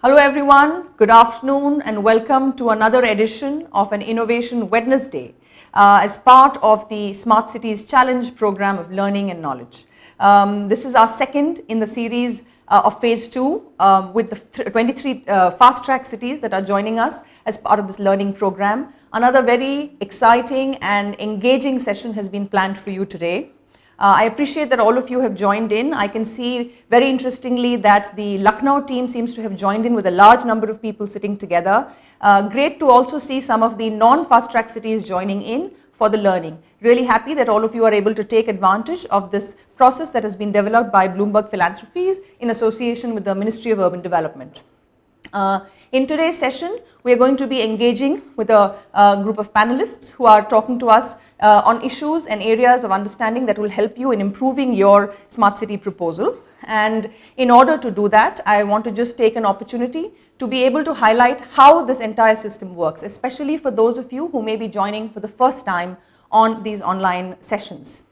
Hello everyone, good afternoon and welcome to another edition of an Innovation Wednesday as part of the Smart Cities Challenge program of learning and knowledge. This is our second in the series of phase 2 with the 23 fast track cities that are joining us as part of this learning program. Another very exciting and engaging session has been planned for you today. I appreciate that all of you have joined in. I can see very interestingly that the Lucknow team seems to have joined in with a large number of people sitting together. Great to also see some of the non-fast track cities joining in for the learning. Really happy that all of you are able to take advantage of this process that has been developed by Bloomberg Philanthropies in association with the Ministry of Urban Development. In today's session, we are going to be engaging with a group of panelists who are talking to us on issues and areas of understanding that will help you in improving your smart city proposal. And in order to do that, I want to just take an opportunity to be able to highlight how this entire system works, especially for those of you who may be joining for the first time on these online sessions.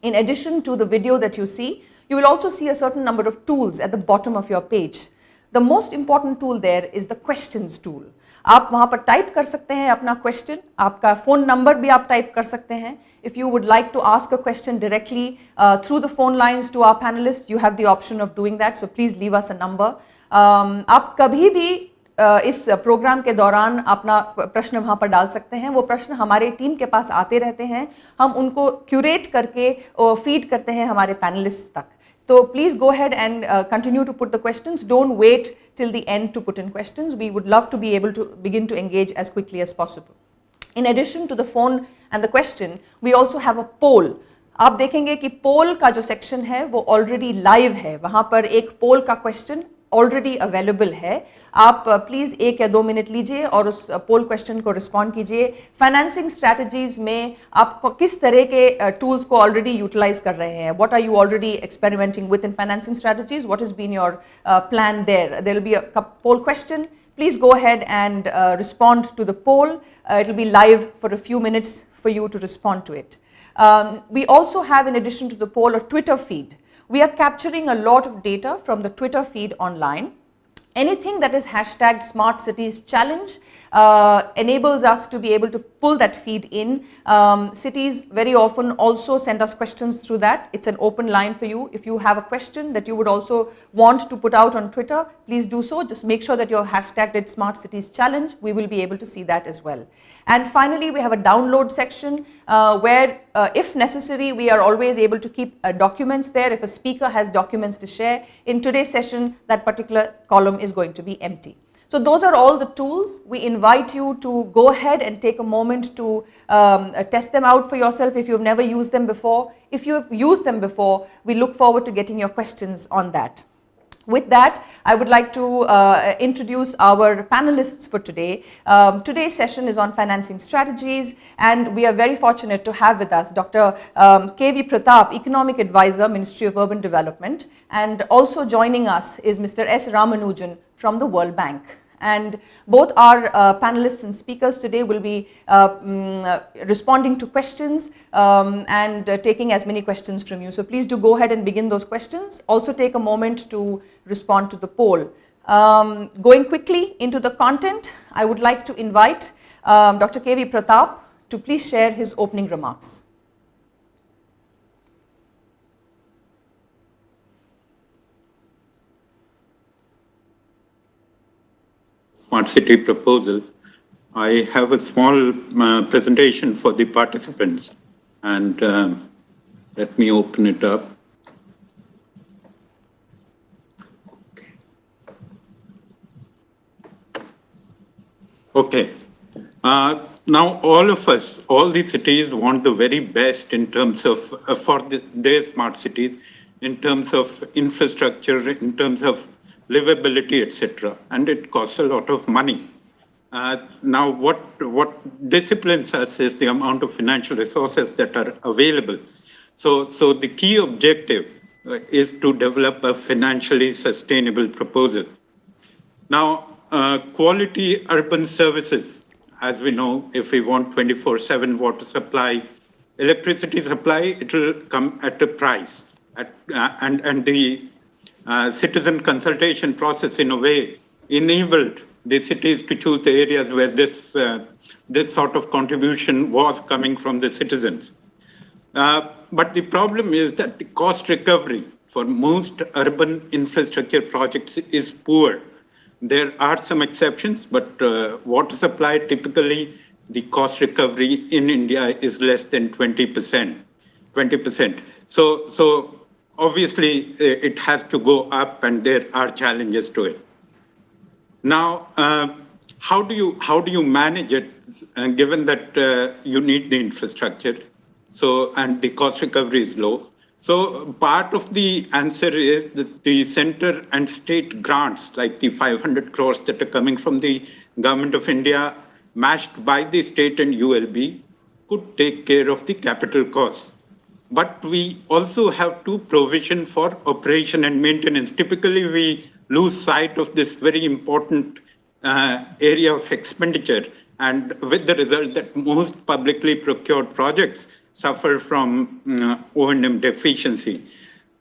In addition to the video that you see, you will also see a certain number of tools at the bottom of your page. The most important tool there is the questions tool. आप वहाँ पर type कर सकते हैं अपना question, आपका phone number भी आप टाइप कर सकते हैं. If you would like to ask a question directly through the phone lines to our panelists, you have the option of doing that, so please leave us a number. आप कभी भी इस programme के दौरान अपना प्रश्न वहाँ पर डाल सकते हैं. वो प्रश्न हमारे टीम के पास आते रहते हैं, हम उनको क्यूरेट करके फीड करते हैं हमारे पैनलिस्ट तक. So please go ahead and continue to put the questions. Don't wait till the end to put in questions. We would love to be able to begin to engage as quickly as possible. In addition to the phone and the question, we also have a poll. आप देखेंगे कि poll का जो section है वो already live है. वहाँ पर एक poll का question ऑलरेडी अवेलेबल है. आप प्लीज़ 1 या 2 मिनट लीजिए और उस पोल क्वेश्चन को रिस्पॉन्ड कीजिए. फाइनेंसिंग स्ट्रैटेजीज में आप किस तरह के टूल्स को ऑलरेडी यूटिलाइज कर रहे हैं? What are you already experimenting with in financing strategies? What has been your plan there? There will be a poll question. Please go ahead and respond to the poll. It will be live for a few minutes for you to respond to it. We also have, in addition to the poll, a Twitter feed. We are capturing a lot of data from the Twitter feed online. Anything that is hashtag Smart Cities Challenge enables us to be able to pull that feed in. Cities very often also send us questions through that. It's an open line for you. If you have a question that you would also want to put out on Twitter, please do so. Just make sure that you're hashtagged Smart Cities Challenge. We will be able to see that as well. And finally, we have a download section where, if necessary, we are always able to keep documents there. If a speaker has documents to share, in today's session, that particular column is going to be empty. So those are all the tools. We invite you to go ahead and take a moment to test them out for yourself if you've never used them before. If you have used them before, we look forward to getting your questions on that. With that, I would like to introduce our panelists for today. Today's session is on financing strategies, and we are very fortunate to have with us Dr. K.V. Pratap, Economic Advisor, Ministry of Urban Development, and also joining us is Mr. S. Ramanujan from the World Bank. And both our panelists and speakers today will be responding to questions and taking as many questions from you. So please do go ahead and begin those questions. Also take a moment to respond to the poll. Going quickly into the content, I would like to invite Dr. K.V. Pratap to please share his opening remarks. Smart City proposal. I have a small presentation for the participants, and let me open it up. Okay. Now all of us, all the cities want the very best in terms of, for their smart cities, in terms of infrastructure, in terms of livability, etc. And it costs a lot of money. Now, what disciplines us is the amount of financial resources that are available. So the key objective is to develop a financially sustainable proposal. Now, quality urban services, as we know, if we want 24/7 water supply, electricity supply, it will come at a price. And the citizen consultation process, in a way, enabled the cities to choose the areas where this sort of contribution was coming from the citizens. But the problem is that the cost recovery for most urban infrastructure projects is poor. There are some exceptions, but water supply, typically the cost recovery in India is less than 20%. 20%. So obviously it has to go up, and there are challenges to it. Now, how do you manage it, given that you need the infrastructure, and the cost recovery is low? So part of the answer is that the center and state grants, like the 500 crores that are coming from the government of India, matched by the state and ULB, could take care of the capital costs. But we also have to provision for operation and maintenance. Typically, we lose sight of this very important area of expenditure, and with the result that most publicly procured projects suffer from O&M deficiency.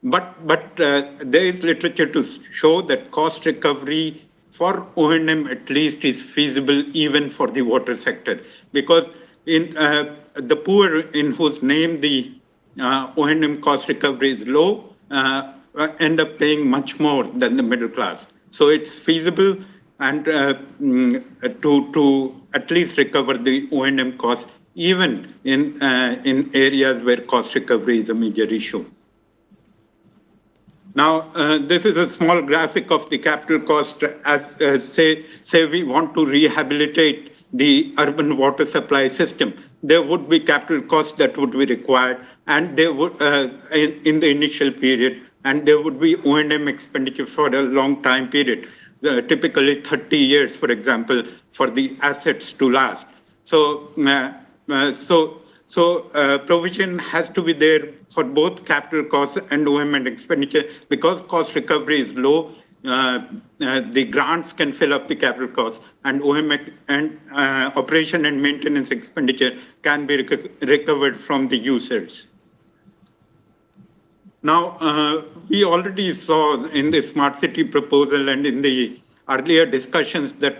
But there is literature to show that cost recovery for O&M at least is feasible even for the water sector, because in the poor, in whose name the O&M cost recovery is low, end up paying much more than the middle class. So it's feasible, and to at least recover the O&M cost, even in areas where cost recovery is a major issue. Now, this is a small graphic of the capital cost. As say we want to rehabilitate the urban water supply system, there would be capital costs that would be required, and there would in the initial period, and there would be O&M expenditure for a long time period, typically 30 years, for example, for the assets to last. So provision has to be there for both capital costs and O&M expenditure. Because cost recovery is low, the grants can fill up the capital costs, and O&M and operation and maintenance expenditure can be recovered from the users. Now, we already saw in the smart city proposal and in the earlier discussions that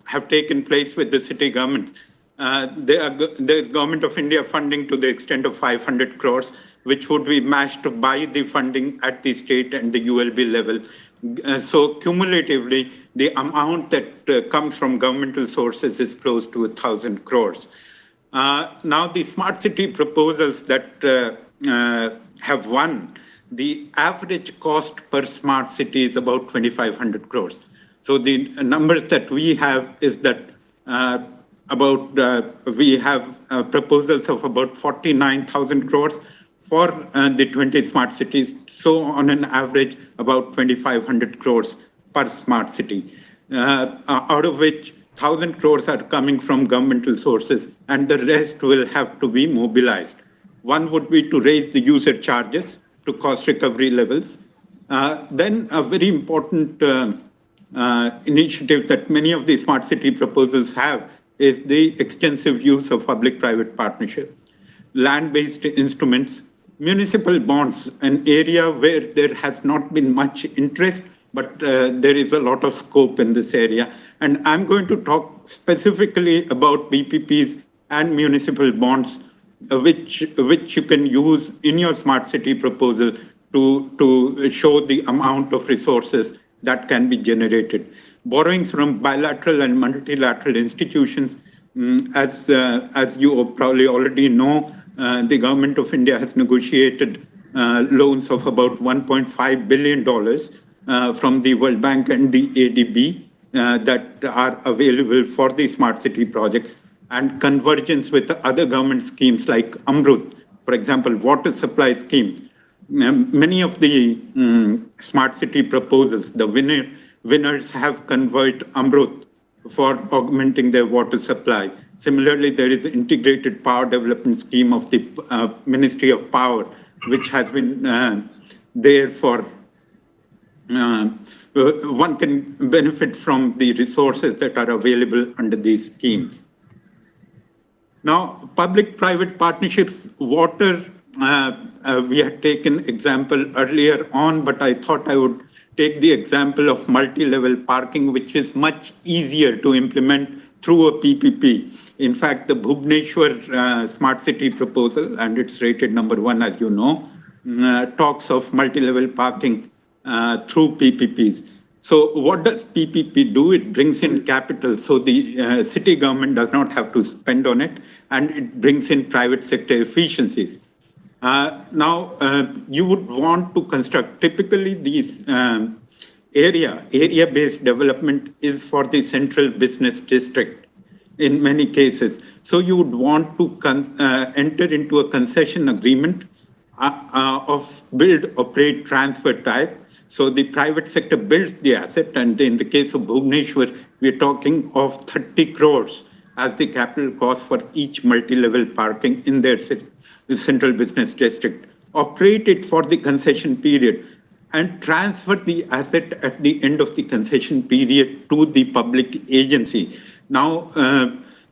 have taken place with the city government, there's Government of India funding to the extent of 500 crores, which would be matched by the funding at the state and the ULB level. So cumulatively, the amount that comes from governmental sources is close to 1,000 crores. Now, the smart city proposals that have won, the average cost per smart city is about 2,500 crores. So the numbers that we have is that we have proposals of about 49,000 crores for the 20 smart cities. So on an average, about 2,500 crores per smart city, out of which 1,000 crores are coming from governmental sources, and the rest will have to be mobilized. One would be to raise the user charges to cost recovery levels. Then a very important initiative that many of the smart city proposals have is the extensive use of public-private partnerships, land-based instruments, municipal bonds, an area where there has not been much interest, but there is a lot of scope in this area. And I'm going to talk specifically about BPPs and municipal bonds, which you can use in your smart city proposal to show the amount of resources that can be generated. Borrowings from bilateral and multilateral institutions, as you probably already know, the government of India has negotiated loans of about $1.5 billion from the World Bank and the ADB that are available for the smart city projects, and convergence with other government schemes like Amrut, for example, water supply scheme. Many of the smart city proposals, the winners have converted Amrut for augmenting their water supply. Similarly, there is an integrated power development scheme of the Ministry of Power, which has been there for, one can benefit from the resources that are available under these schemes. Now, public-private partnerships, water we had taken example earlier on, but I thought I would take the example of multi-level parking, which is much easier to implement through a PPP. In fact, the Bhubaneswar Smart City proposal, and it's rated #1, as you know, talks of multi-level parking through PPPs. So what does PPP do? It brings in capital, so the city government does not have to spend on it, and it brings in private sector efficiencies. Now, you would want to construct, typically these area-based development is for the central business district in many cases. So you would want to enter into a concession agreement of build, operate, transfer type. So the private sector builds the asset, and in the case of Bhubaneswar, we're talking of 30 crores as the capital cost for each multi-level parking in their central business district. Operate it for the concession period and transfer the asset at the end of the concession period to the public agency. Now,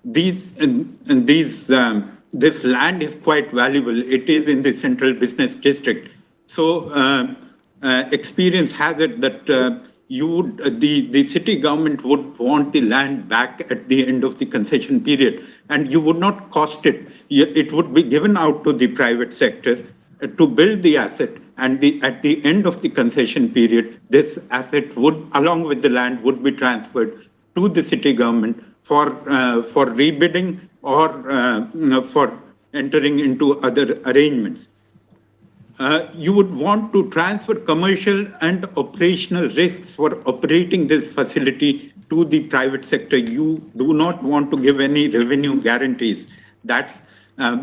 this land is quite valuable. It is in the central business district. So experience has it that the city government would want the land back at the end of the concession period, and you would not cost it. It would be given out to the private sector to build the asset, and at the end of the concession period, this asset would, along with the land, would be transferred to the city government for rebidding or for entering into other arrangements. You would want to transfer commercial and operational risks for operating this facility to the private sector. You do not want to give any revenue guarantees. That's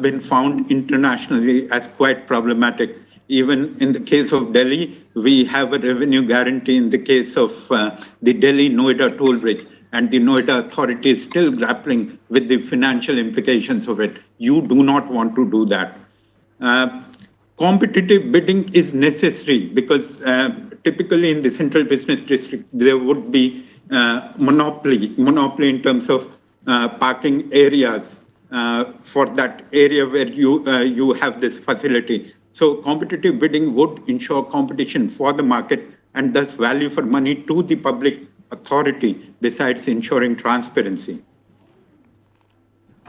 been found internationally as quite problematic. Even in the case of Delhi, we have a revenue guarantee in the case of the Delhi-Noida toll bridge, and the Noida authority is still grappling with the financial implications of it. You do not want to do that. Competitive bidding is necessary because typically in the central business district, there would be monopoly in terms of parking areas for that area where you have this facility. So competitive bidding would ensure competition for the market and thus value for money to the public authority, besides ensuring transparency.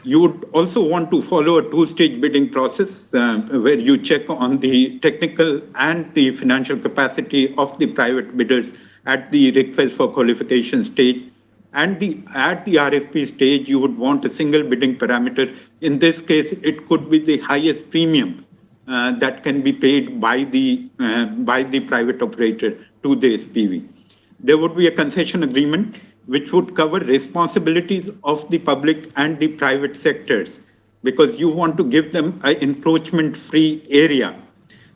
You would also want to follow a two-stage bidding process where you check on the technical and the financial capacity of the private bidders at the request for qualification stage. And at the RFP stage, you would want a single bidding parameter. In this case, it could be the highest premium that can be paid by the private operator to the SPV. There would be a concession agreement which would cover responsibilities of the public and the private sectors, because you want to give them an encroachment-free area.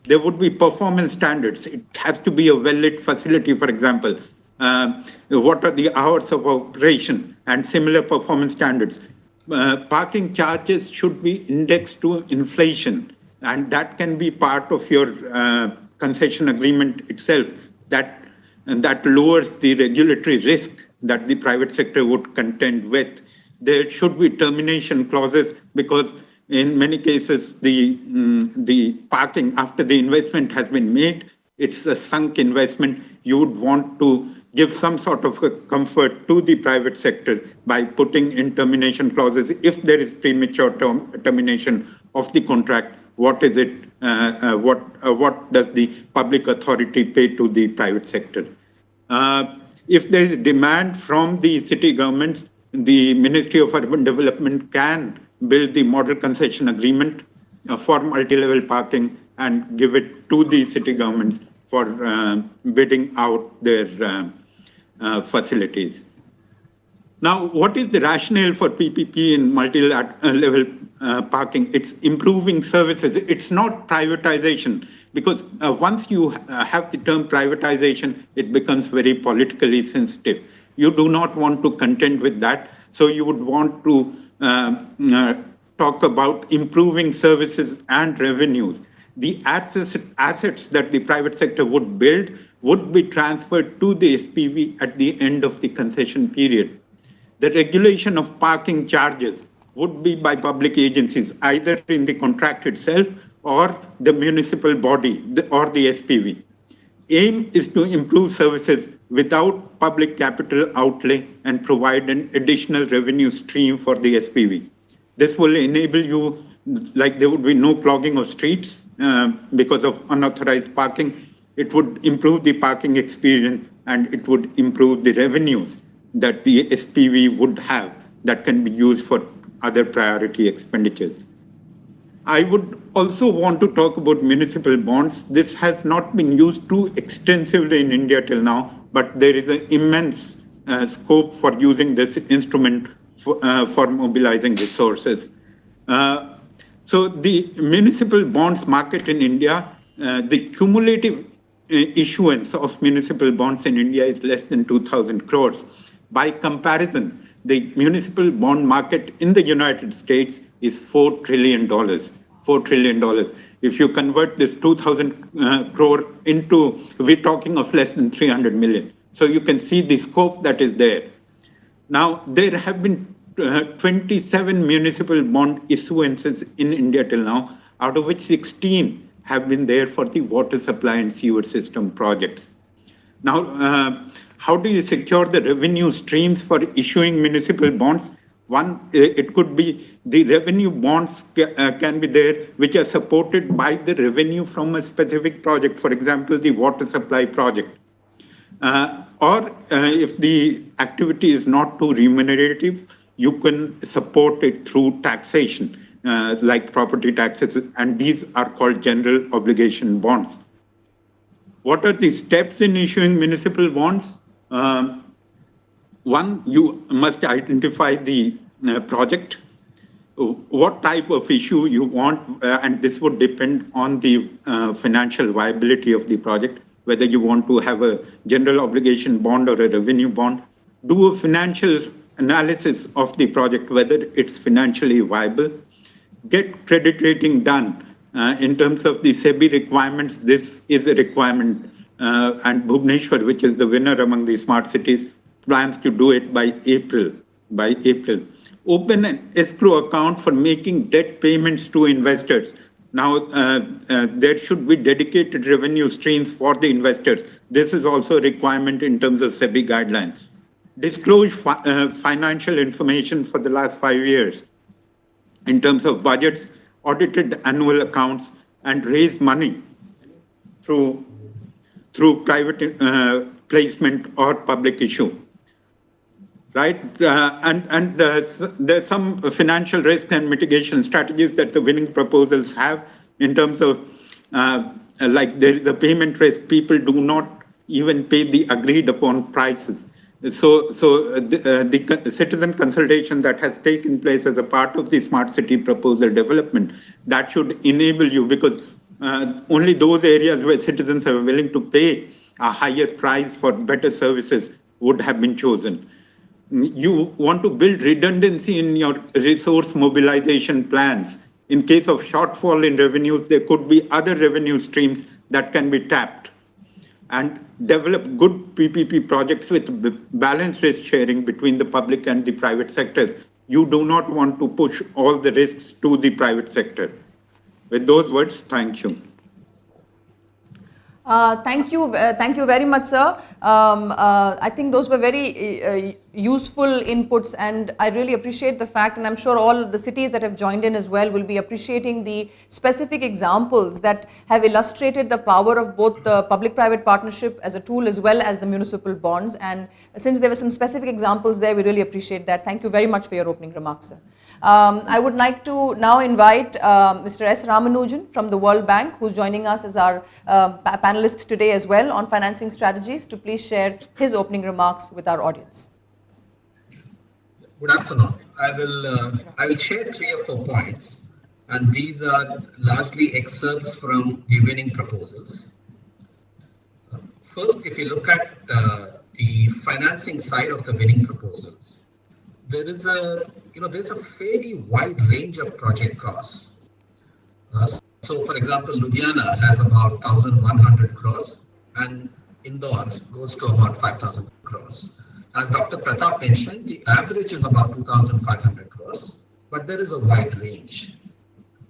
There would be performance standards. It has to be a well-lit facility, for example. What are the hours of operation and similar performance standards. Parking charges should be indexed to inflation, and that can be part of your concession agreement itself. That lowers the regulatory risk that the private sector would contend with. There should be termination clauses, because in many cases, the parking after the investment has been made, it's a sunk investment. You would want to give some sort of a comfort to the private sector by putting in termination clauses. If there is premature termination of the contract, what is it? What does the public authority pay to the private sector? If there is demand from the city governments, the Ministry of Urban Development can build the model concession agreement for multi-level parking and give it to the city governments for bidding out their facilities. Now, what is the rationale for PPP in multi-level parking? It's improving services. It's not privatization, because once you have the term privatization, it becomes very politically sensitive. You do not want to contend with that. So you would want to talk about improving services and revenues. The assets that the private sector would build would be transferred to the SPV at the end of the concession period. The regulation of parking charges would be by public agencies, either in the contract itself or the municipal body or the SPV. Aim is to improve services without public capital outlay and provide an additional revenue stream for the SPV. This will enable you, like there would be no clogging of streets because of unauthorized parking. It would improve the parking experience and it would improve the revenues that the SPV would have that can be used for other priority expenditures. I would also want to talk about municipal bonds. This has not been used too extensively in India till now, but there is an immense scope for using this instrument for mobilizing resources. So the municipal bonds market in India, the cumulative issuance of municipal bonds in India is less than 2,000 crores. By comparison, the municipal bond market in the United States is $4 trillion. $4 trillion. If you convert this 2,000 crore into, we're talking of less than 300 million. So you can see the scope that is there. Now, there have been 27 municipal bond issuances in India till now, out of which 16 have been there for the water supply and sewer system projects. Now, how do you secure the revenue streams for issuing municipal bonds? One, it could be the revenue bonds can be there, which are supported by the revenue from a specific project, for example, the water supply project. Or if the activity is not too remunerative, you can support it through taxation, like property taxes, and these are called general obligation bonds. What are the steps in issuing municipal bonds? One, you must identify the project, what type of issue you want, and this would depend on the financial viability of the project, whether you want to have a general obligation bond or a revenue bond. Do a financial analysis of the project, whether it's financially viable. Get credit rating done. In terms of the SEBI requirements, this is a requirement, and Bhubaneswar, which is the winner among the smart cities, plans to do it by April. Open an escrow account for making debt payments to investors. Now, there should be dedicated revenue streams for the investors. This is also a requirement in terms of SEBI guidelines. Disclose financial information for the last 5 years in terms of budgets, audited annual accounts, and raise money through private placement or public issue. Right, and there's some financial risk and mitigation strategies that the winning proposals have in terms of, like there is a payment risk. People do not even pay the agreed upon prices. So the citizen consultation that has taken place as a part of the smart city proposal development, that should enable you, because only those areas where citizens are willing to pay a higher price for better services would have been chosen. You want to build redundancy in your resource mobilization plans. In case of shortfall in revenues, there could be other revenue streams that can be tapped. And develop good PPP projects with balanced risk sharing between the public and the private sectors. You do not want to push all the risks to the private sector. With those words, thank you. Thank you very much, sir. I think those were very useful inputs, and I really appreciate the fact, and I'm sure all the cities that have joined in as well will be appreciating the specific examples that have illustrated the power of both the public-private partnership as a tool as well as the municipal bonds. And since there were some specific examples there, we really appreciate that. Thank you very much for your opening remarks, sir. I would like to now invite Mr. S. Ramanujan from the World Bank, who's joining us as our panelist today as well on financing strategies, to please share his opening remarks with our audience. Good afternoon. I will share 3 or 4 points, and these are largely excerpts from the winning proposals. First, if you look at the financing side of the winning proposals, there's a fairly wide range of project costs. So, for example, Ludhiana has about 1,100 crores, and Indore goes to about 5,000 crores. As Dr. Pratap mentioned, the average is about 2,500 crores, but there is a wide range.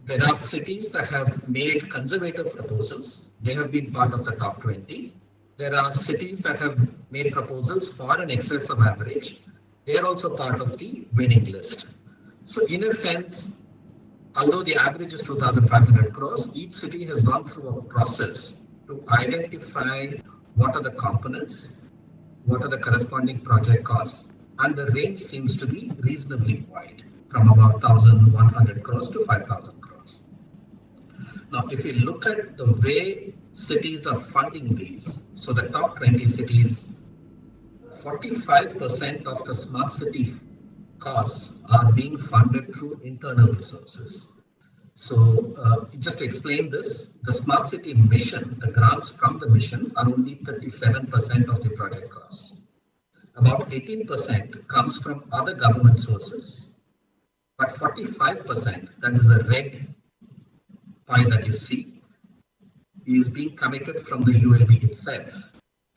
There are cities that have made conservative proposals. They have been part of the top 20. There are cities that have made proposals far in excess of average. They are also part of the winning list. So in a sense, although the average is 2,500 crores, each city has gone through a process to identify what are the components, what are the corresponding project costs, and the range seems to be reasonably wide, from about 1,100 crores to 5,000 crores. Now, if you look at the way cities are funding these, so the top 20 cities, 45% of the smart city costs are being funded through internal resources. So just to explain this, the smart city mission, the grants from the mission are only 37% of the project costs. About 18% comes from other government sources, but 45%, that is the red pie that you see, is being committed from the ULB itself.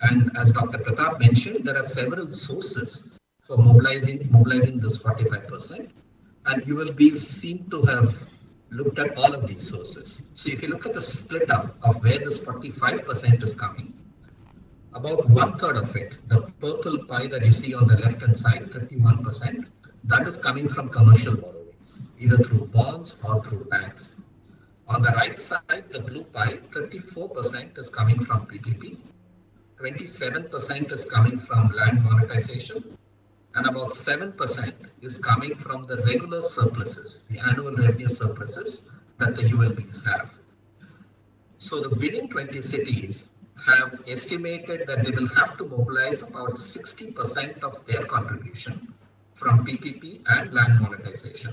And as Dr. Pratap mentioned, there are several sources for mobilizing this 45%, and ULBs seem to have looked at all of these sources. So if you look at the split up of where this 45% is coming, about 1/3 of it, the purple pie that you see on the left hand side, 31%, that is coming from commercial borrowings, either through bonds or through banks. On the right side, the blue pie, 34% is coming from PPP, 27% is coming from land monetization, and about 7% is coming from the regular surpluses, the annual revenue surpluses that the ULBs have. So the winning 20 cities have estimated that they will have to mobilize about 60% of their contribution from PPP and land monetization.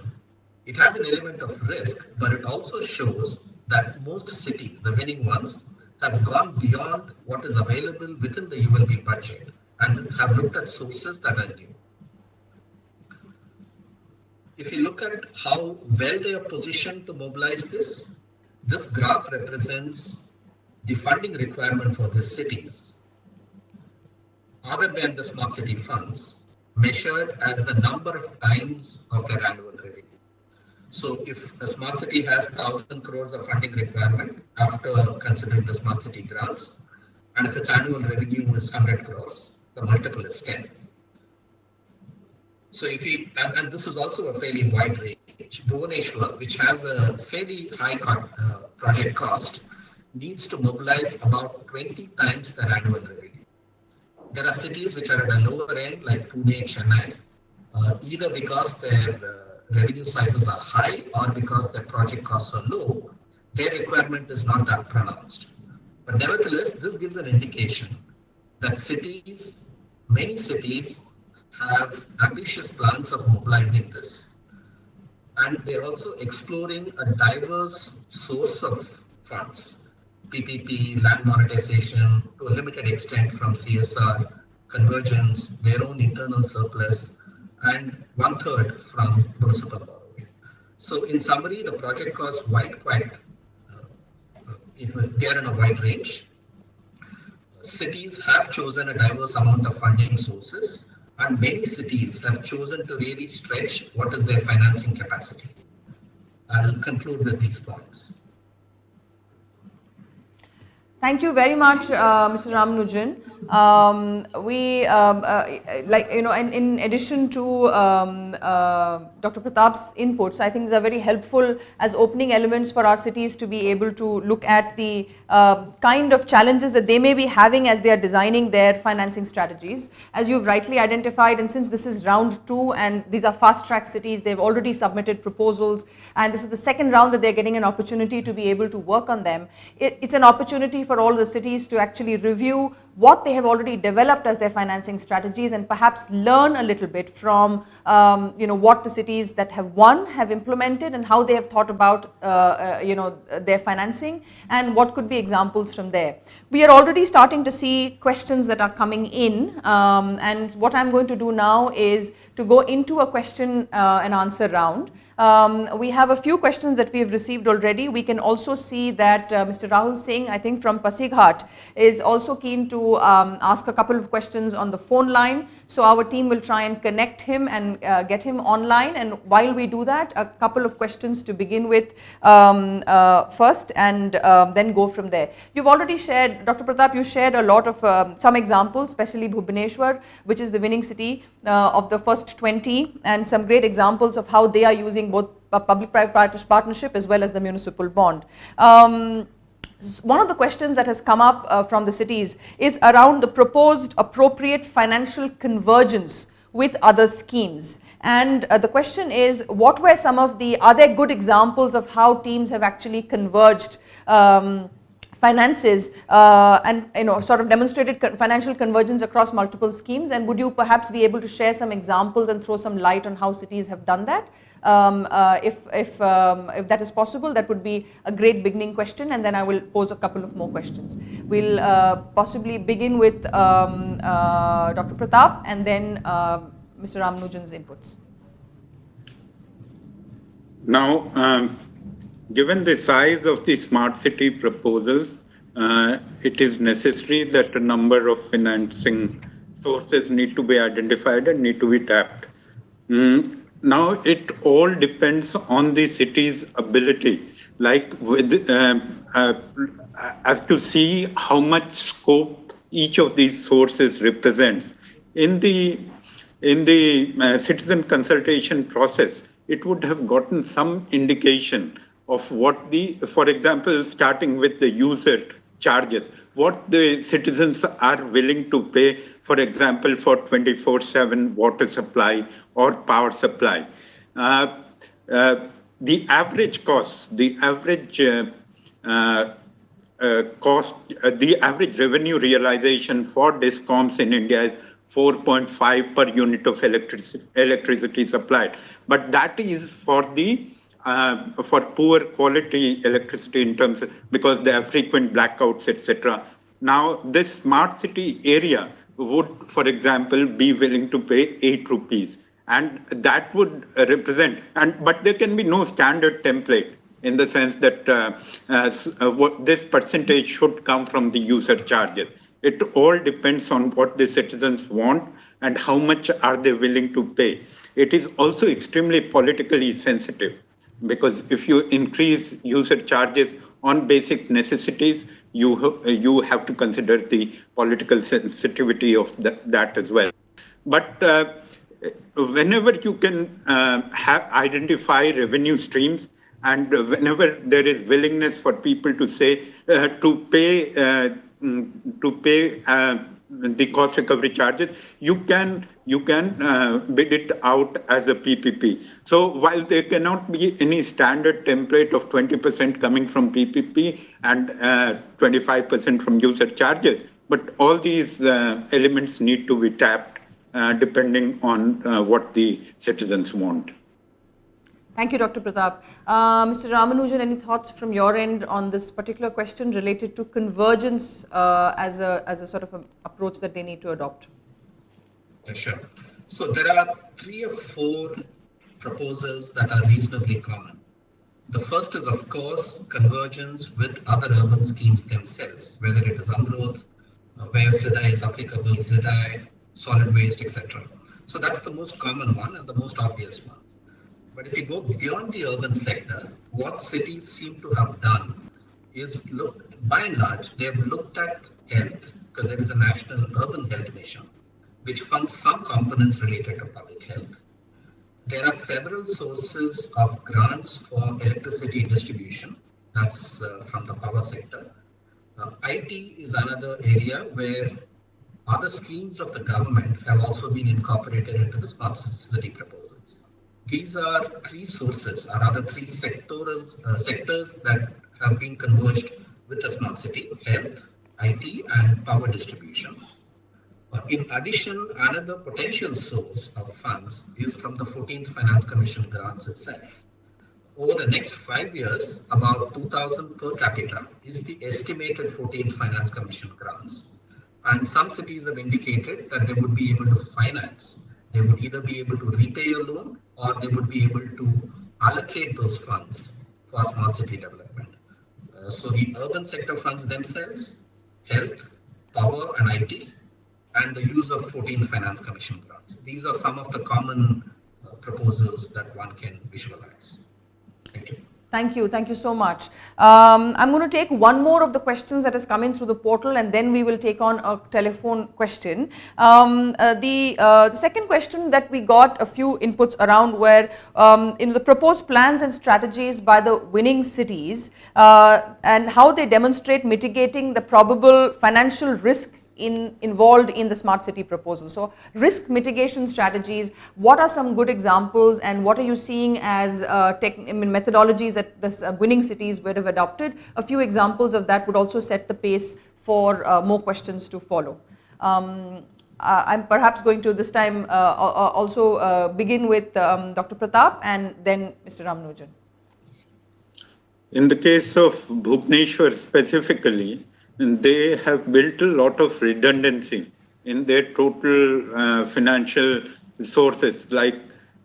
It has an element of risk, but it also shows that most cities, the winning ones, have gone beyond what is available within the ULB budget and have looked at sources that are new. If you look at how well they are positioned to mobilize this, this graph represents the funding requirement for these cities, other than the smart city funds, measured as the number of times of their annual revenue. So if a smart city has 1,000 crores of funding requirement after considering the smart city grants, and if its annual revenue is 100 crores, the multiple is 10. So if you, and this is also a fairly wide range, Bhubaneswar, which has a fairly high project cost, needs to mobilize about 20 times their annual revenue. There are cities which are at a lower end, like Pune, Chennai, either because their revenue sizes are high or because their project costs are low, their requirement is not that pronounced. But nevertheless, this gives an indication that cities, many cities, have ambitious plans of mobilizing this. And they're also exploring a diverse source of funds, PPP, land monetization, to a limited extent from CSR, convergence, their own internal surplus, and 1/3 from municipal borrowing. So in summary, the project costs they are in a wide range. Cities have chosen a diverse amount of funding sources, and many cities have chosen to really stretch what is their financing capacity. I'll conclude with these points. Thank you very much, Mr. Ramanujan. In addition to Dr. Pratap's inputs, I think these are very helpful as opening elements for our cities to be able to look at the kind of challenges that they may be having as they are designing their financing strategies. As you've rightly identified, and since this is round 2 and these are fast-track cities, they've already submitted proposals, and this is the second round that they're getting an opportunity to be able to work on them. It's an opportunity for all the cities to actually review what they have already developed as their financing strategies and perhaps learn a little bit from what the cities that have won have implemented and how they have thought about their financing and what could be examples from there. We are already starting to see questions that are coming in, and what I'm going to do now is to go into a question and answer round. We have a few questions that we have received already. We can also see that Mr. Rahul Singh, I think from Pasighat, is also keen to ask a couple of questions on the phone line. So our team will try and connect him and get him online. And while we do that, a couple of questions to begin with first, and then go from there. You've already shared, Dr. Pratap, you shared a lot of some examples, especially Bhubaneswar, which is the winning city of the first 20, and some great examples of how they are using both public-private partnership as well as the municipal bond. One of the questions that has come up from the cities is around the proposed appropriate financial convergence with other schemes. And the question is, what were some of the, are there good examples of how teams have actually converged finances and sort of demonstrated financial convergence across multiple schemes? And would you perhaps be able to share some examples and throw some light on how cities have done that? If that is possible, that would be a great beginning question, and then I will pose a couple of more questions. We'll possibly begin with Dr. Pratap and then Mr. Ramanujan's inputs. Now, given the size of the smart city proposals, it is necessary that a number of financing sources need to be identified and need to be tapped. Now, it all depends on the city's ability, like with, as to see how much scope each of these sources represents. In the citizen consultation process, it would have gotten some indication of what the, for example, starting with the user charges, what the citizens are willing to pay, for example, for 24/7 water supply or power supply. The average cost, the average the average revenue realization for DISCOMs in India is 4.5 per unit of electricity supplied. But that is for the for poor quality electricity in terms of, because there are frequent blackouts, etc. Now, this smart city area would, for example, be willing to pay 8 rupees. And that would represent, but there can be no standard template in the sense that what this percentage should come from the user charges. It all depends on what the citizens want and how much are they willing to pay. It is also extremely politically sensitive, because if you increase user charges on basic necessities, you have to consider the political sensitivity of that as well. But whenever you can identify revenue streams, and whenever there is willingness for people to say to pay the cost recovery charges, you can bid it out as a PPP. So while there cannot be any standard template of 20% coming from PPP and 25% from user charges, but all these elements need to be tapped depending on what the citizens want. Thank you, Dr. Pratap. Mr. Ramanujan, any thoughts from your end on this particular question related to convergence as a sort of an approach that they need to adopt? Sure. So there are 3 or 4 proposals that are reasonably common. The first is, of course, convergence with other urban schemes themselves, whether it is Amrut, where Hriday is applicable, Hriday, solid waste, etc. So that's the most common one and the most obvious one. But if you go beyond the urban sector, what cities seem to have done is by and large, they've looked at health, because there is a national urban health mission, which funds some components related to public health. There are several sources of grants for electricity distribution, that's from the power sector. IT is another area where other schemes of the government have also been incorporated into the smart city proposals. These are 3 sources, or rather 3 sectors that have been converged with the smart city: health, IT, and power distribution. In addition, another potential source of funds is from the 14th Finance Commission grants itself. Over the next 5 years, about 2,000 per capita is the estimated 14th Finance Commission grants. And some cities have indicated that they would be able to finance. They would either be able to repay a loan, or they would be able to allocate those funds for smart city development. So the urban sector funds themselves, health, power and IT, and the use of 14th Finance Commission grants. These are some of the common proposals that one can visualize. Thank you. Thank you so much. I'm going to take one more of the questions that has come in through the portal, and then we will take on a telephone question. The second question that we got a few inputs around were in the proposed plans and strategies by the winning cities and how they demonstrate mitigating the probable financial risk involved in the smart city proposal. So risk mitigation strategies, what are some good examples and what are you seeing as methodologies that the winning cities would have adopted? A few examples of that would also set the pace for more questions to follow. I'm perhaps going to this time also begin with Dr. Pratap and then Mr. Ramanujan. In the case of Bhubaneswar specifically, they have built a lot of redundancy in their total financial resources. Like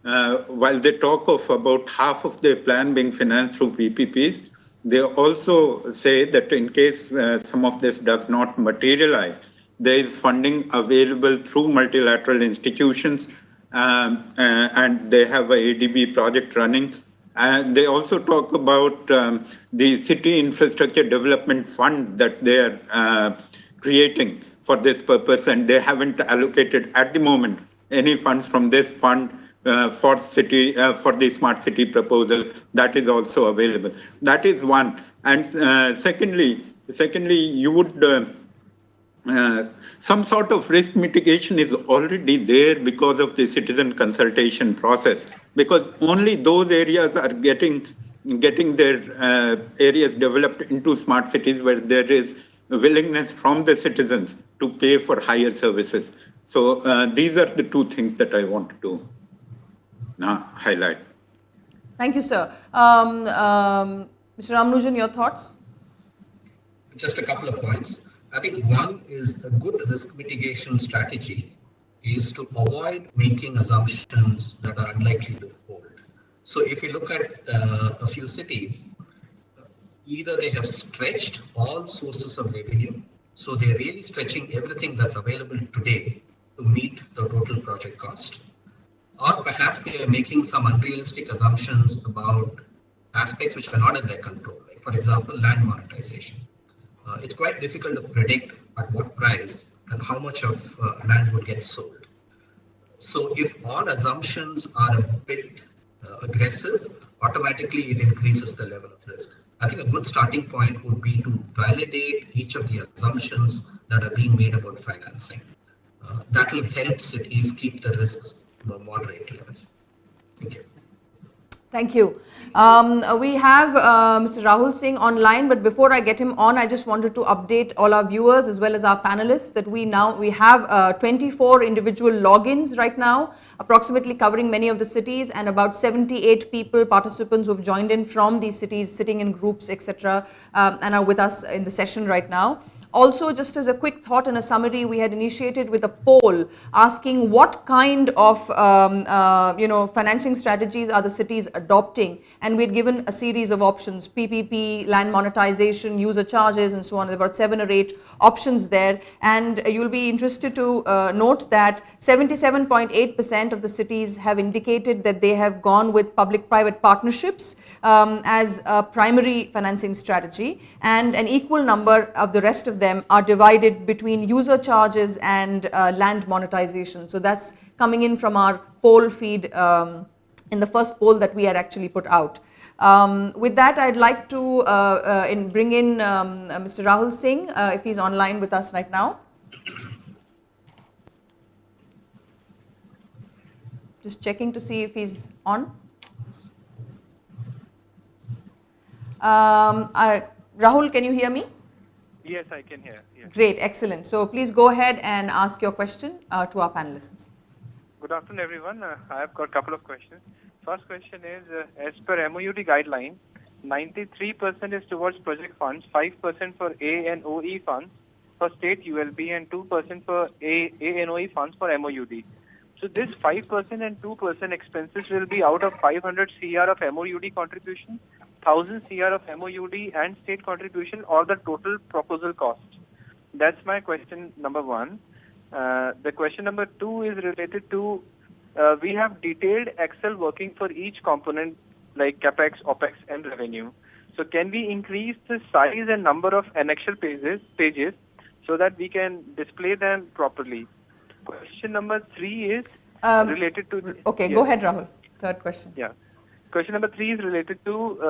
while they talk of about half of their plan being financed through PPPs, they also say that in case some of this does not materialize, there is funding available through multilateral institutions and they have a ADB project running. And they also talk about the city infrastructure development fund that they are creating for this purpose, and they haven't allocated at the moment any funds from this fund for the smart city proposal. That is also available. That is one. And secondly, you would some sort of risk mitigation is already there because of the citizen consultation process, because only those areas are getting their areas developed into smart cities where there is willingness from the citizens to pay for higher services. So these are the two things that I wanted to highlight. Thank you, sir. Mr. Ramanujan, your thoughts? Just a couple of points. I think one is a good risk mitigation strategy is to avoid making assumptions that are unlikely to hold. So if you look at a few cities, either they have stretched all sources of revenue, so they're really stretching everything that's available today to meet the total project cost, or perhaps they are making some unrealistic assumptions about aspects which are not in their control, like for example, land monetization. It's quite difficult to predict at what price and how much of land would get sold. So if all assumptions are a bit aggressive, automatically it increases the level of risk. I think a good starting point would be to validate each of the assumptions that are being made about financing. That will help cities keep the risks moderate level. Thank you. Thank you. We have Mr. Rahul Singh online, but before I get him on, I just wanted to update all our viewers as well as our panelists that we have 24 individual logins right now, approximately covering many of the cities, and about 78 people, participants who have joined in from these cities, sitting in groups, etc., and are with us in the session right now. Also, just as a quick thought and a summary, we had initiated with a poll asking what kind of financing strategies are the cities adopting, and we had given a series of options: PPP, land monetization, user charges, and so on. There were about 7 or 8 options there, and you'll be interested to note that 77.8% of the cities have indicated that they have gone with public-private partnerships as a primary financing strategy, and an equal number of the rest of them are divided between user charges and land monetization. So that's coming in from our poll feed in the first poll that we had actually put out. With that, I'd like to bring in Mr. Rahul Singh, if he's online with us right now. Just checking to see if he's on. Rahul, can you hear me? Yes, I can hear. Yes. Great, excellent. So please go ahead and ask your question to our panelists. Good afternoon, everyone. I have got a couple of questions. First question is, as per MOUD guideline, 93% is towards project funds, 5% for A and OE funds for state ULB, and 2% for A and OE funds for MOUD. So this 5% and 2% expenses will be out of 500 CR of MOUD contribution, 1000 CR of MOUD and state contribution, or the total proposal cost. That's my question number one. The question number two is related to, we have detailed Excel working for each component like CapEx, OpEx and revenue. So can we increase the size and number of annexure pages so that we can display them properly? Question number three is related to... Okay, yes. Go ahead, Rahul. Third question. Yeah. Question number three is related to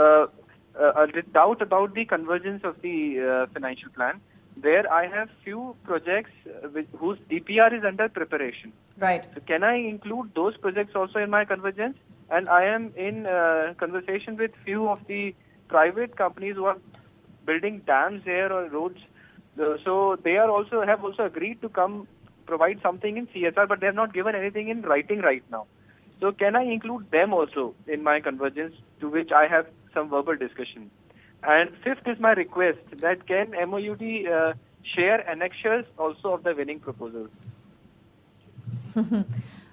a doubt about the convergence of the financial plan, where I have few projects whose DPR is under preparation. Right. So can I include those projects also in my convergence? And I am in conversation with few of the private companies who are building dams here or roads. So they are also have also agreed to come provide something in CSR, but they have not given anything in writing right now. So can I include them also in my convergence, to which I have some verbal discussion? And fifth is my request that can MOUD share annexures also of the winning proposals?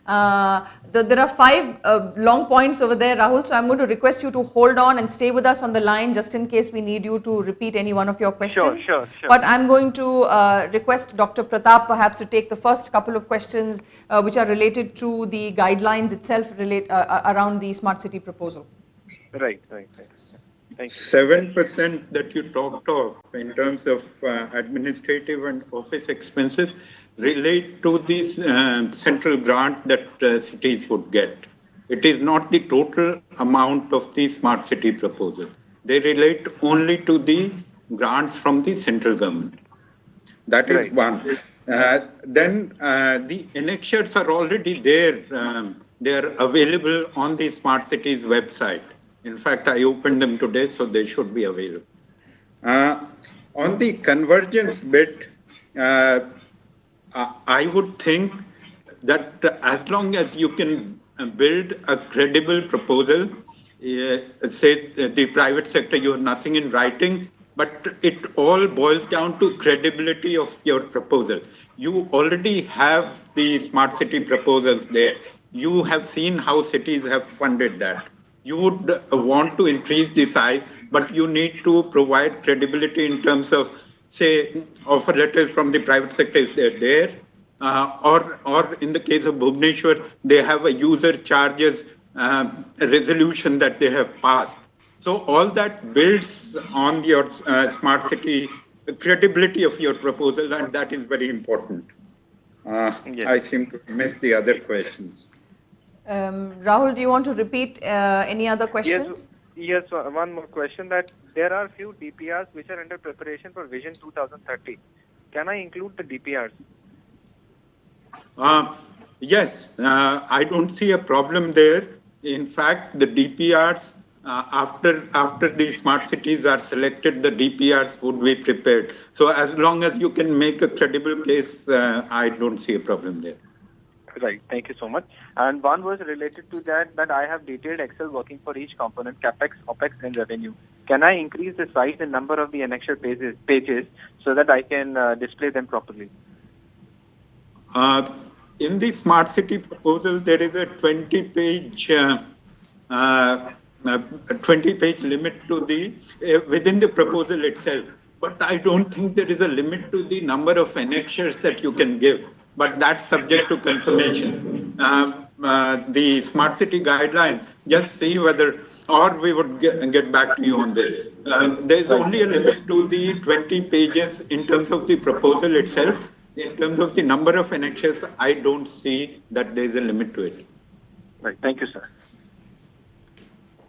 There are 5 long points over there, Rahul, so I'm going to request you to hold on and stay with us on the line just in case we need you to repeat any one of your questions. Sure. But I'm going to request Dr. Pratap perhaps to take the first couple of questions which are related to the guidelines itself around the smart city proposal. Right. Thank you. 7% that you talked of in terms of administrative and office expenses relate to this central grant that cities would get. It is not the total amount of the smart city proposal. They relate only to the grants from the central government. That is one. Then the annexures are already there. They are available on the smart cities website. In fact, I opened them today, so they should be available. On the convergence bit, I would think that as long as you can build a credible proposal, say the private sector, you have nothing in writing, but it all boils down to credibility of your proposal. You already have the smart city proposals there. You have seen how cities have funded that. You would want to increase the size, but you need to provide credibility in terms of, say, offer letters from the private sector if they're there, or in the case of Bhubaneswar, they have a user charges resolution that they have passed. So all that builds on your smart city credibility of your proposal, and that is very important. Yes. I seem to miss the other questions. Rahul, do you want to repeat any other questions? Yes, one more question, that there are few DPRs which are under preparation for Vision 2030. Can I include the DPRs? Yes, I don't see a problem there. In fact, the DPRs, after the smart cities are selected, the DPRs would be prepared. So as long as you can make a credible case, I don't see a problem there. Right. Thank you so much. And one was related to that I have detailed Excel working for each component, CapEx, OpEx, and revenue. Can I increase the size and number of the annexure pages so that I can display them properly? In the smart city proposal, there is a 20-page limit to the within the proposal itself. But I don't think there is a limit to the number of annexures that you can give. But that's subject to confirmation. The smart city guideline, just see whether, or we would get back to you on this. There's only a limit to the 20 pages in terms of the proposal itself. In terms of the number of annexures, I don't see that there's a limit to it. Right. Thank you, sir.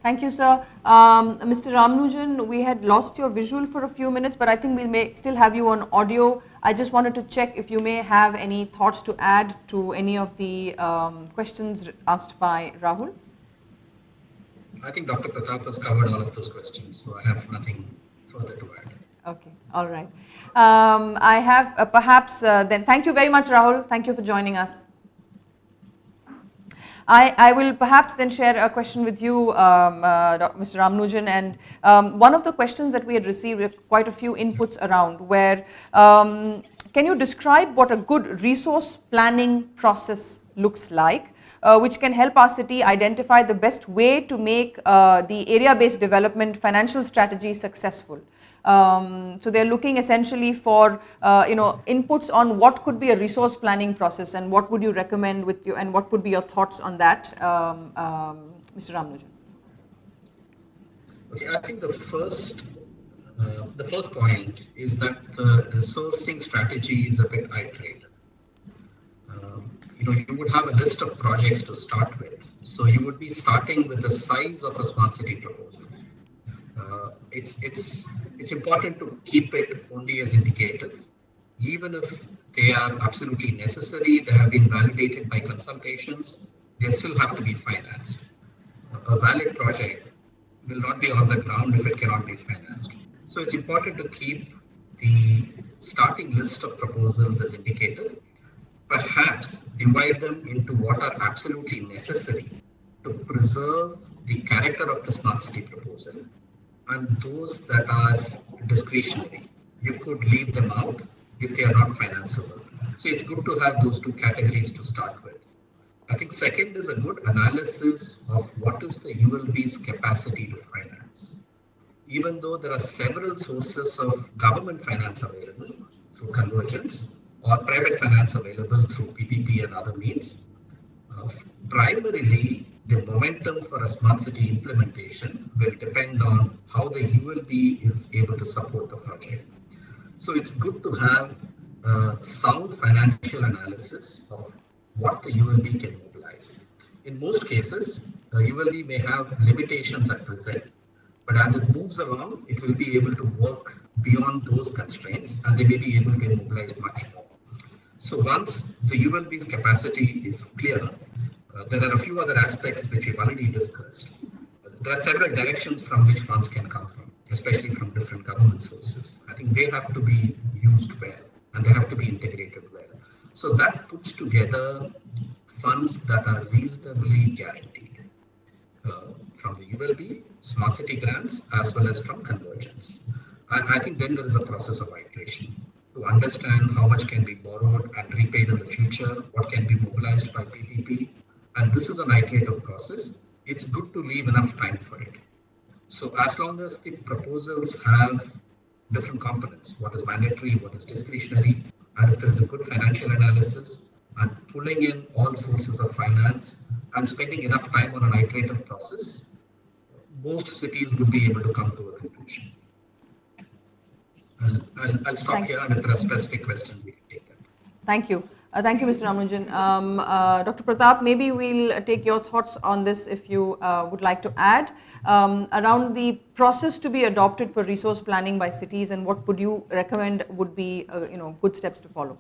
Thank you, sir. Mr. Ramanujan, we had lost your visual for a few minutes, but I think we may still have you on audio. I just wanted to check if you may have any thoughts to add to any of the questions asked by Rahul. I think Dr. Pratap has covered all of those questions, so I have nothing further to add. Okay, all right. I have perhaps then, thank you very much, Rahul. Thank you for joining us. I will perhaps then share a question with you, Mr. Ramanujan, and one of the questions that we had received quite a few inputs around where can you describe what a good resource planning process looks like, which can help our city identify the best way to make the area-based development financial strategy successful. So they're looking essentially for inputs on what could be a resource planning process, and what would you recommend with you, and what would be your thoughts on that, Mr. Ramanujan? Okay, I think the first point is that the resourcing strategy is a bit iterative. You would have a list of projects to start with. So you would be starting with the size of a smart city proposal. It's important to keep it only as indicative. Even if they are absolutely necessary, they have been validated by consultations, they still have to be financed. A valid project will not be on the ground if it cannot be financed. So it's important to keep the starting list of proposals as indicative. Perhaps divide them into what are absolutely necessary to preserve the character of the smart city proposal, and those that are discretionary. You could leave them out if they are not financeable. So it's good to have those two categories to start with. I think second is a good analysis of what is the ULB's capacity to finance. Even though there are several sources of government finance available through convergence, or private finance available through PPP and other means, primarily the momentum for a smart city implementation will depend on how the ULB is able to support the project. So it's good to have a sound financial analysis of what the ULB can mobilize. In most cases, the ULB may have limitations at present, but as it moves along, it will be able to work beyond those constraints, and they may be able to mobilize much more. So once the ULB's capacity is clear, there are a few other aspects which we've already discussed. There are several directions from which funds can come from, especially from different government sources. I think they have to be used well, and they have to be integrated well. So that puts together funds that are reasonably guaranteed from the ULB, smart city grants, as well as from convergence. And I think then there is a process of iteration to understand how much can be borrowed and repaid in the future, what can be mobilized by PPP. And this is an iterative process. It's good to leave enough time for it. So as long as the proposals have different components, what is mandatory, what is discretionary, and if there is a good financial analysis and pulling in all sources of finance and spending enough time on an iterative process, most cities would be able to come to a conclusion. I'll stop here, and if there are specific questions, we can take that. Thank you. Thank you, Mr. Ramanujan. Dr. Pratap, maybe we'll take your thoughts on this if you would like to add around the process to be adopted for resource planning by cities, and what would you recommend would be good steps to follow?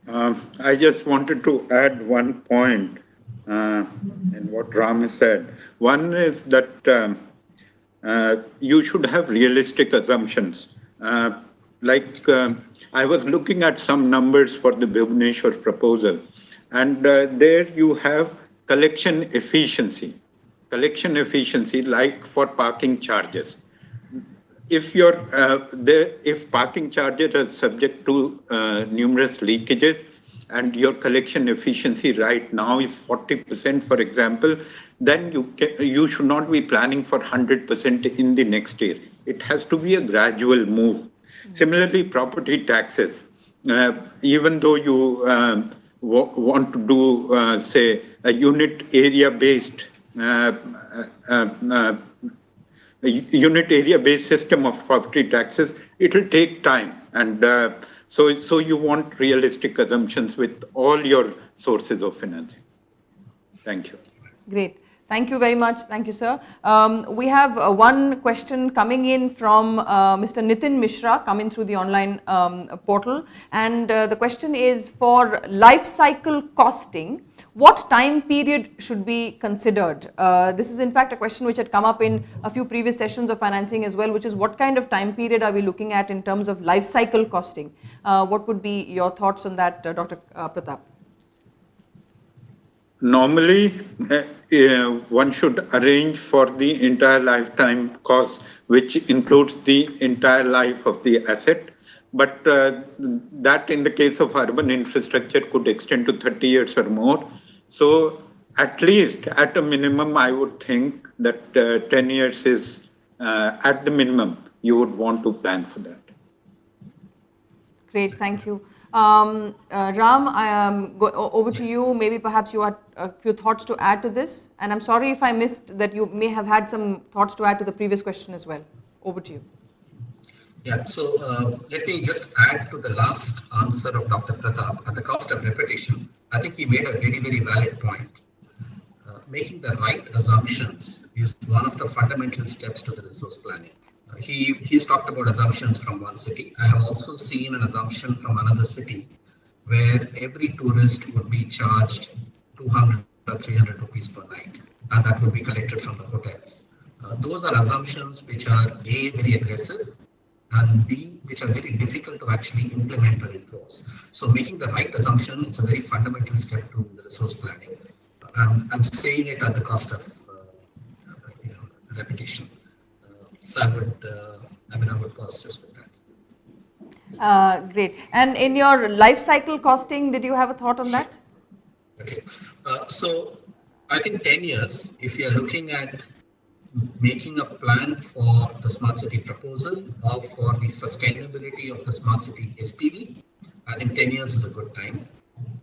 I just wanted to add one point in what Ram said. One is that you should have realistic assumptions. I was looking at some numbers for the Bhubaneswar proposal, and there you have collection efficiency like for parking charges. If if parking charges are subject to numerous leakages, and your collection efficiency right now is 40%, for example, then you should not be planning for 100% in the next year. It has to be a gradual move. Similarly, property taxes, even though you want to do, say, a unit area-based system of property taxes, it will take time. And so you want realistic assumptions with all your sources of financing. Thank you. Great. Thank you very much. Thank you, sir. We have one question coming in from Mr. Nitin Mishra, coming through the online portal. And the question is, for life cycle costing, what time period should be considered? This is in fact a question which had come up in a few previous sessions of financing as well, which is what kind of time period are we looking at in terms of life cycle costing? What would be your thoughts on that, Dr. Pratap? Normally, one should arrange for the entire lifetime cost, which includes the entire life of the asset. but that in the case of urban infrastructure could extend to 30 years or more. So at least at a minimum, I would think that 10 years is at the minimum you would want to plan for that. Great, thank you. Ram, over to you. Maybe perhaps you had a few thoughts to add to this. And I'm sorry if I missed that you may have had some thoughts to add to the previous question as well. Over to you. Yeah, so let me just add to the last answer of Dr. Pratap. At the cost of repetition, I think he made a very, very valid point. Making the right assumptions is one of the fundamental steps to the resource planning. He's talked about assumptions from one city. I have also seen an assumption from another city where every tourist would be charged 200 or 300 rupees per night, and that would be collected from the hotels. Those are assumptions which are A, very aggressive, and B, which are very difficult to actually implement or enforce. So making the right assumption is a very fundamental step to the resource planning. I'm saying it at the cost of repetition. So I would pause just with that. Great. And in your life cycle costing, did you have a thought on that? Okay. So I think 10 years, if you're looking at making a plan for the smart city proposal or for the sustainability of the smart city SPV, I think 10 years is a good time.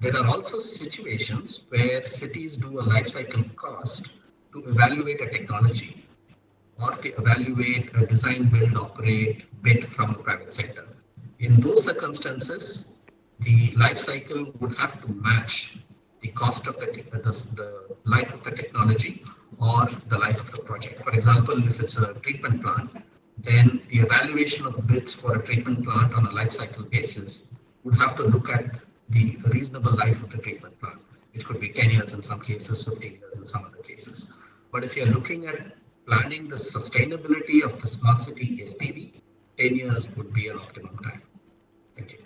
There are also situations where cities do a life cycle cost to evaluate a technology or to evaluate a design, build, operate bid from the private sector. In those circumstances, the life cycle would have to match the cost of the life of the technology or the life of the project. For example, if it's a treatment plant, then the evaluation of bids for a treatment plant on a life cycle basis would have to look at the reasonable life of the treatment plant, which could be 10 years in some cases, 15 years in some other cases. But if you're looking at planning the sustainability of the smart city SPV, 10 years would be an optimum time. Thank you.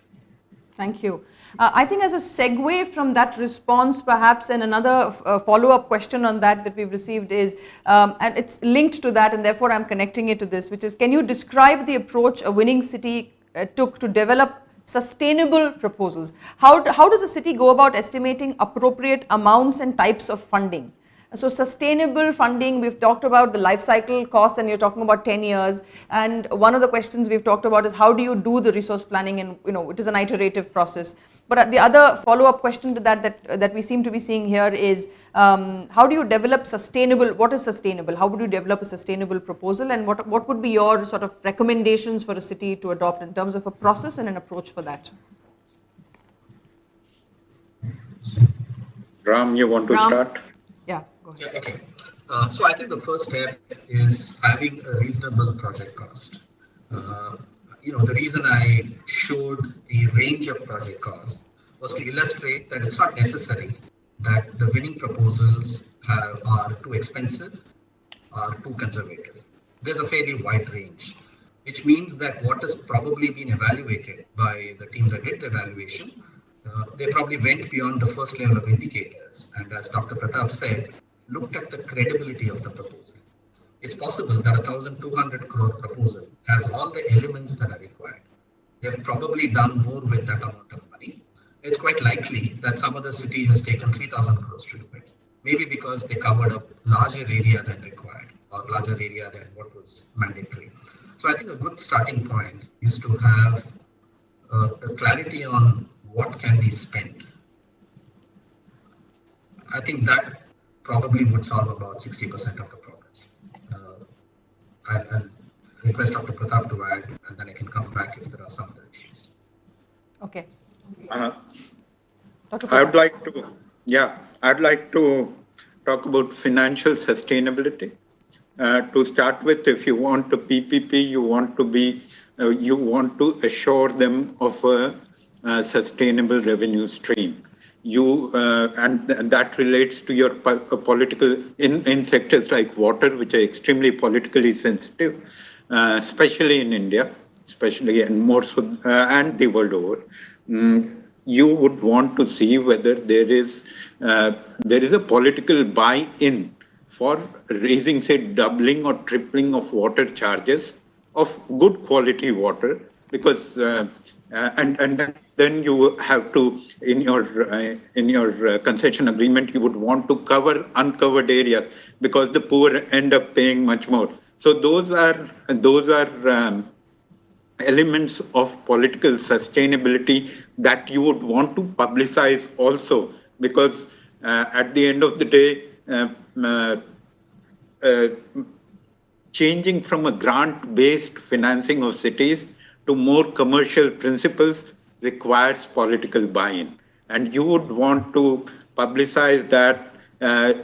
Thank you. I think as a segue from that response, perhaps, and another follow-up question on that we've received is, and it's linked to that, and therefore I'm connecting it to this, which is, can you describe the approach a winning city took to develop sustainable proposals? How does a city go about estimating appropriate amounts and types of funding? So sustainable funding, we've talked about the life cycle costs, and you're talking about 10 years. And one of the questions we've talked about is how do you do the resource planning, and it is an iterative process. But the other follow-up question to that we seem to be seeing here is how do you develop sustainable? What is sustainable? How would you develop a sustainable proposal, and what would be your sort of recommendations for a city to adopt in terms of a process and an approach for that? Ram, you want to start? Yeah, go ahead. Yeah, okay. So I think the first step is having a reasonable project cost. The reason I showed the range of project costs was to illustrate that it's not necessary that the winning proposals are too expensive or too conservative. There's a fairly wide range, which means that what has probably been evaluated by the team that did the evaluation, they probably went beyond the first level of indicators. And as Dr. Pratap said, looked at the credibility of the proposal. It's possible that a 1,200 crore proposal has all the elements that are required. They've probably done more with that amount of money. It's quite likely that some other city has taken 3,000 crores to do it. Maybe because they covered a larger area than required or larger area than what was mandatory. So I think a good starting point is to have a clarity on what can be spent. I think that probably would solve about 60% of the problems. I'll request Dr. Pratap to add, and then I can come back if there are some other issues. Okay. I'd like to talk about financial sustainability. To start with, if you want a PPP, you want to assure them of a sustainable revenue stream. And that relates to your political in sectors like water, which are extremely politically sensitive, especially in India, especially and more so, and the world over. You would want to see whether there is a political buy-in for raising, say, doubling or tripling of water charges of good quality water, because and then you have to, in your concession agreement, you would want to cover uncovered areas because the poor end up paying much more. So those are elements of political sustainability that you would want to publicize also, because at the end of the day, changing from a grant-based financing of cities to more commercial principles requires political buy-in. And you would want to publicize that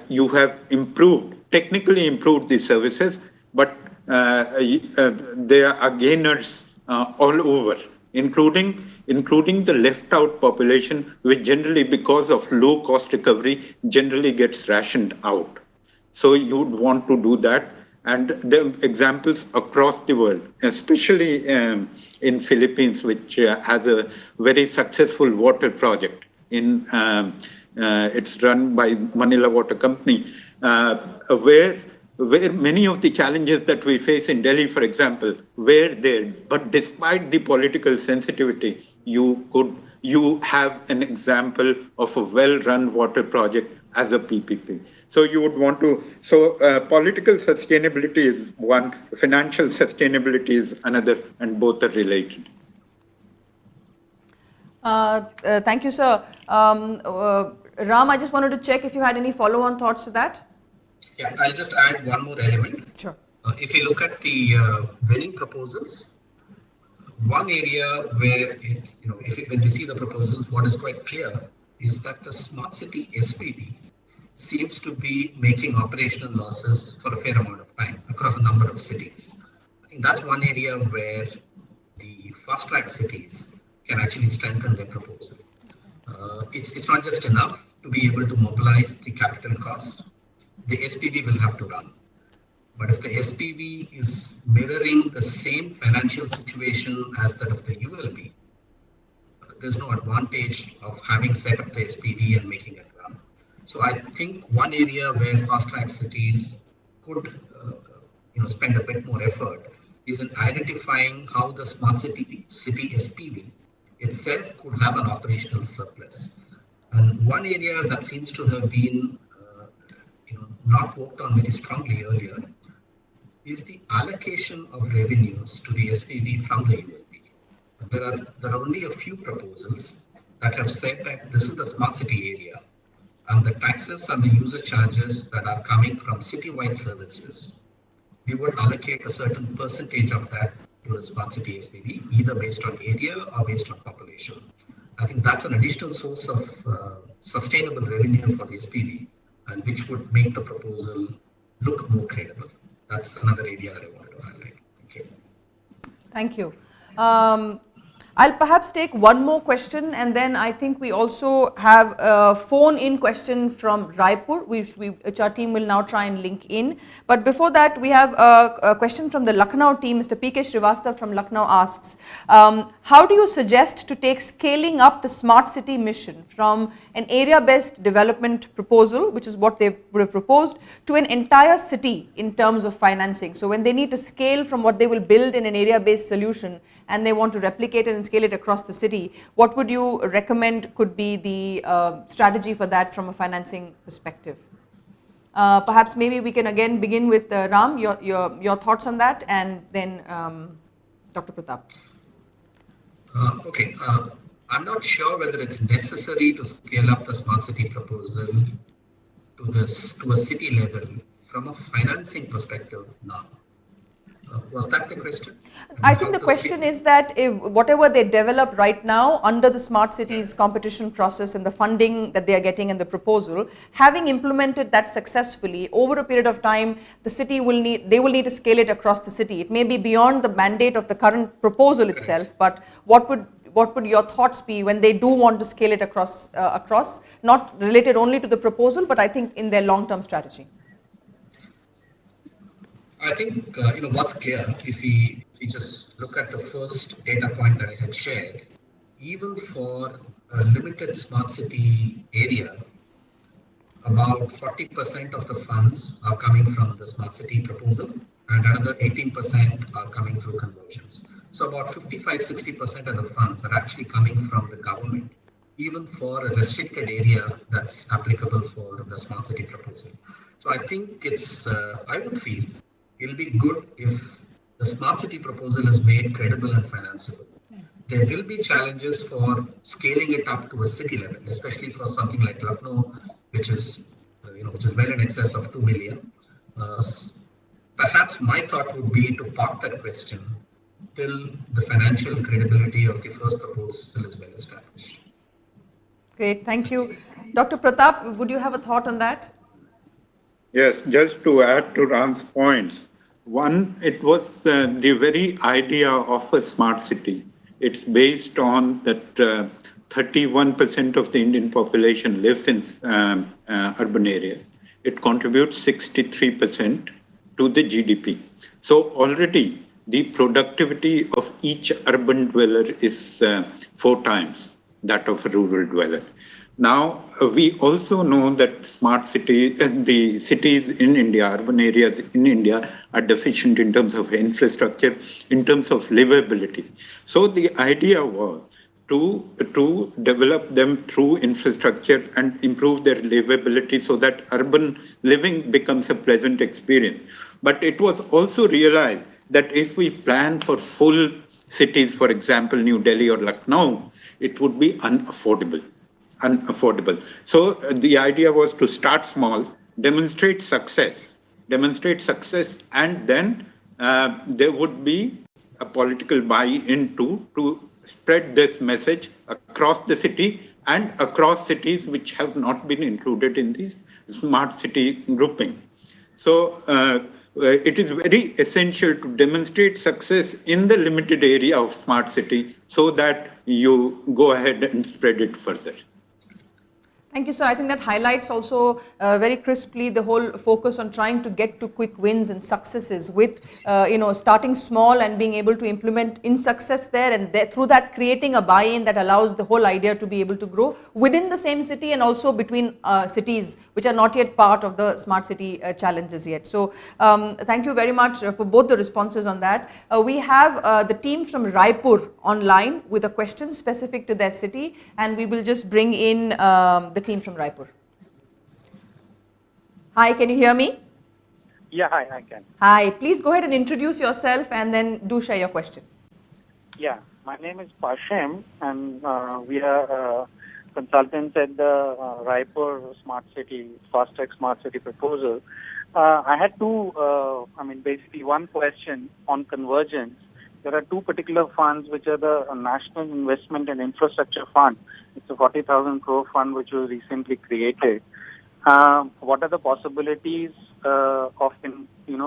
you have technically improved the services, but there are gainers all over, including the left-out population, which generally, because of low-cost recovery, generally gets rationed out. So you would want to do that. And there are examples across the world, especially in Philippines, which has a very successful water project. It's run by Manila Water Company, where many of the challenges that we face in Delhi, for example, were there. But despite the political sensitivity, you have an example of a well-run water project as a PPP. So you would want to, political sustainability is one, financial sustainability is another, and both are related. Thank you, sir. Ram, I just wanted to check if you had any follow-on thoughts to that. Yeah, I'll just add one more element. Sure. If you look at the winning proposals, one area where, when we see the proposals, what is quite clear is that the smart city SPV seems to be making operational losses for a fair amount of time across a number of cities. I think that's one area where the fast-track cities can actually strengthen their proposal. It's not just enough to be able to mobilize the capital cost. The SPV will have to run. But if the SPV is mirroring the same financial situation as that of the ULB, there's no advantage of having set up the SPV and making it run. So I think one area where fast-track cities could spend a bit more effort is in identifying how the smart city SPV itself could have an operational surplus. And one area that seems to have been not worked on very strongly earlier is the allocation of revenues to the SPV from the ULB. There are only a few proposals that have said that this is the smart city area, and the taxes and the user charges that are coming from citywide services, we would allocate a certain percentage of that to the smart city SPV, either based on area or based on population. I think that's an additional source of sustainable revenue for the SPV, and which would make the proposal look more credible. That's another area that I wanted to highlight. Thank you. I'll perhaps take one more question, and then I think we also have a phone-in question from Raipur, which our team will now try and link in. But before that, we have a question from the Lucknow team. Mr. P.K. Srivastava from Lucknow asks, how do you suggest to take scaling up the smart city mission from an area-based development proposal, which is what they would have proposed, to an entire city in terms of financing? So when they need to scale from what they will build in an area-based solution and they want to replicate it and scale it across the city, what would you recommend could be the strategy for that from a financing perspective? Perhaps maybe we can again begin with Ram, your thoughts on that, and then Dr. Pratap. Okay. I'm not sure whether it's necessary to scale up the smart city proposal to a city level from a financing perspective now. Was that the question? I think the question is that if whatever they develop right now under the smart cities competition process and the funding that they are getting in the proposal, having implemented that successfully over a period of time, the city will need to scale it across the city. It may be beyond the mandate of the current proposal itself, but what would your thoughts be when they do want to scale it across, not related only to the proposal, but I think in their long-term strategy? I think what's clear, if we just look at the first data point that I had shared, even for a limited smart city area, about 40% of the funds are coming from the smart city proposal, and another 18% are coming through conversions. So about 55-60% of the funds are actually coming from the government, even for a restricted area that's applicable for the smart city proposal. So I think I would feel it'll be good if the smart city proposal is made credible and financeable. There will be challenges for scaling it up to a city level, especially for something like Lucknow, which is which is well in excess of 2 million. Uh, Perhaps my thought would be to park that question till the financial credibility of the first proposal is well established. Great, thank you. Dr. Pratap, would you have a thought on that? Yes, just to add to Ram's points. One, it was the very idea of a smart city. It's based on that 31% of the Indian population lives in urban areas. It contributes 63% to the GDP. So already the productivity of each urban dweller is 4 times that of a rural dweller. Now, we also know that smart cities, the cities in India, urban areas in India are deficient in terms of infrastructure, in terms of livability. So the idea was to develop them through infrastructure and improve their livability so that urban living becomes a pleasant experience. But it was also realized that if we plan for full cities, for example, New Delhi or Lucknow, it would be unaffordable. So the idea was to start small, demonstrate success, and then there would be a political buy-in to spread this message across the city and across cities which have not been included in this smart city grouping. So it is very essential to demonstrate success in the limited area of smart city so that you go ahead and spread it further. Thank you, sir. I think that highlights also very crisply the whole focus on trying to get to quick wins and successes with, starting small and being able to implement in success there, and through that creating a buy-in that allows the whole idea to be able to grow within the same city and also between cities which are not yet part of the smart city challenges yet. So thank you very much for both the responses on that. We have the team from Raipur online with a question specific to their city, and we will just bring in the team from Raipur. Hi, can you hear me? Yeah, hi, I can. Hi, please go ahead and introduce yourself and then do share your question. Yeah, my name is Pashem, and we are consultants at the Raipur Smart City, Fast Track Smart City proposal. I had basically one question on convergence. There are 2 particular funds which are the National Investment and Infrastructure Fund. It's a 40,000 crore fund which was recently created. What are the possibilities of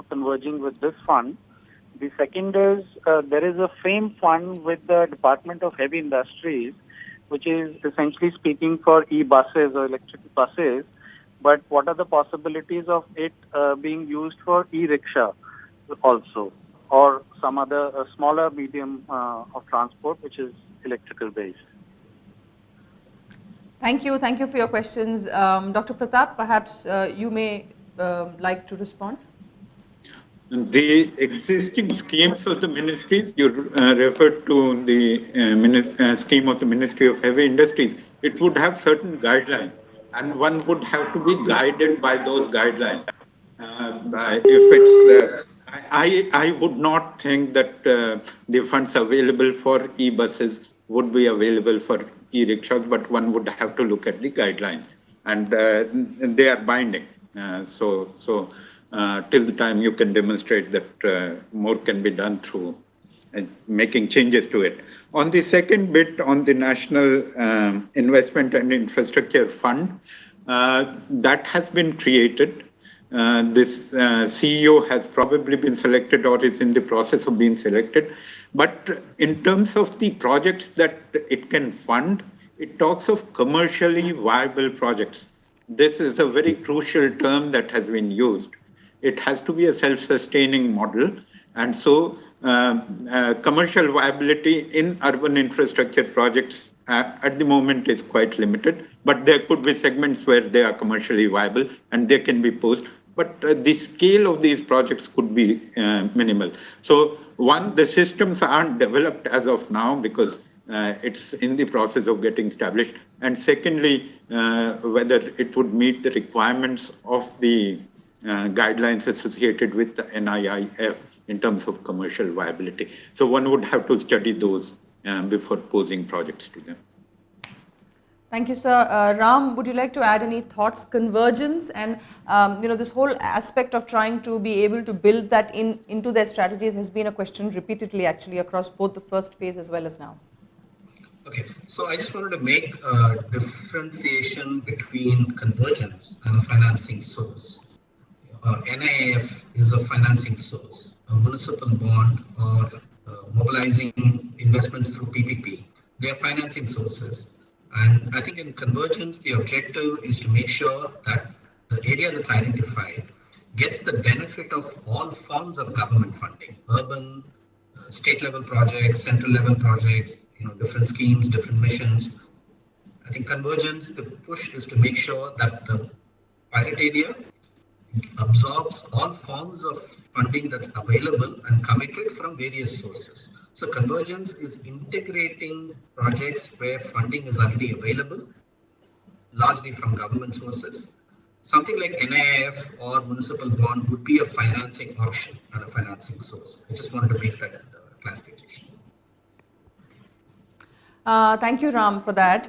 converging with this fund? The second is there is a FAME fund with the Department of Heavy Industries, which is essentially speaking for e-buses or electric buses. But what are the possibilities of it being used for e-rickshaw also, or some other smaller medium of transport which is electrical based? Thank you for your questions. Dr. Pratap, perhaps you may like to respond. The existing schemes of the ministries, you referred to the scheme of the Ministry of Heavy Industries, it would have certain guidelines, and one would have to be guided by those guidelines. I would not think that the funds available for e-buses would be available for e-rickshaws, but one would have to look at the guidelines, and they are binding. So till the time you can demonstrate that more can be done through making changes to it. On the second bit, on the National Investment and Infrastructure Fund, that has been created. This CEO has probably been selected or is in the process of being selected. But in terms of the projects that it can fund, it talks of commercially viable projects. This is a very crucial term that has been used. It has to be a self-sustaining model. And so commercial viability in urban infrastructure projects at the moment is quite limited, but there could be segments where they are commercially viable and they can be but the scale of these projects could be minimal. So one, the systems aren't developed as of now because it's in the process of getting established. And secondly, whether it would meet the requirements of the guidelines associated with the NIIF in terms of commercial viability. So one would have to study those before posing projects to them. Thank you, sir. Ram, would you like to add any thoughts? Convergence and this whole aspect of trying to be able to build that into their strategies has been a question repeatedly actually across both the first phase as well as now. Okay, so I just wanted to make a differentiation between convergence and a financing source. NIIF is a financing source. A municipal bond or mobilizing investments through PPP, they are financing sources. And I think in convergence, the objective is to make sure that the area that's identified gets the benefit of all forms of government funding, urban, state level projects, central level projects, different schemes, different missions. I think convergence, the push is to make sure that the pilot area absorbs all forms of funding that's available and committed from various sources. So convergence is integrating projects where funding is already available, largely from government sources. Something like NIIF or municipal bond would be a financing option and a financing source. I just wanted to make that clarification. Thank you, Ram, for that.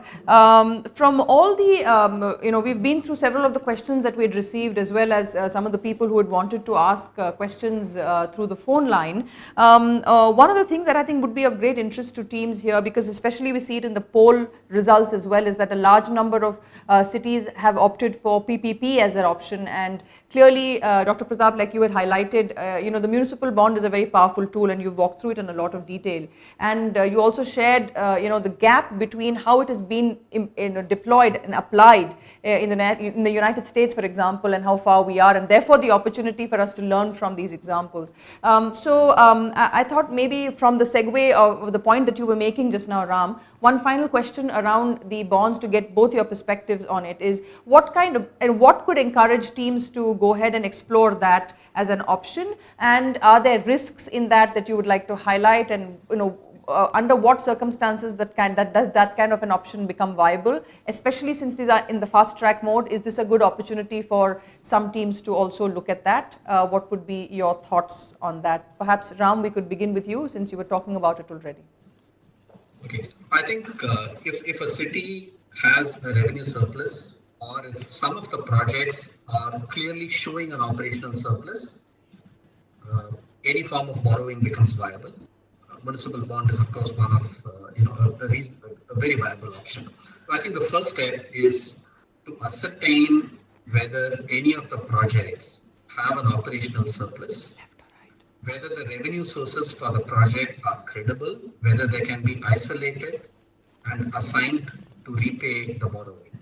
From all the, we've been through several of the questions that we had received, as well as some of the people who had wanted to ask questions through the phone line. One of the things that I think would be of great interest to teams here, because especially we see it in the poll results as well, is that a large number of cities have opted for PPP as their option. And clearly, Dr. Pratap, like you had highlighted, the municipal bond is a very powerful tool, and you've walked through it in a lot of detail. And you also shared, the gap between how it has been deployed and applied in the United States, for example, and how far we are, and therefore the opportunity for us to learn from these examples. I thought maybe from the segue of the point that you were making just now, Ram, one final question around the bonds to get both your perspectives on it is what could encourage teams to go ahead and explore that as an option, and are there risks in that you would like to highlight, and under what circumstances does that kind of an option become viable, especially since these are in the fast track mode? Is this a good opportunity for some teams to also look at that? What would be your thoughts on that? Perhaps Ram, we could begin with you since you were talking about it already. Okay, I think if a city has a revenue surplus, or if some of the projects are clearly showing an operational surplus, any form of borrowing becomes viable. Municipal bond is, of course, one of a very viable option. So I think the first step is to ascertain whether any of the projects have an operational surplus, whether the revenue sources for the project are credible, whether they can be isolated and assigned to repay the borrowing.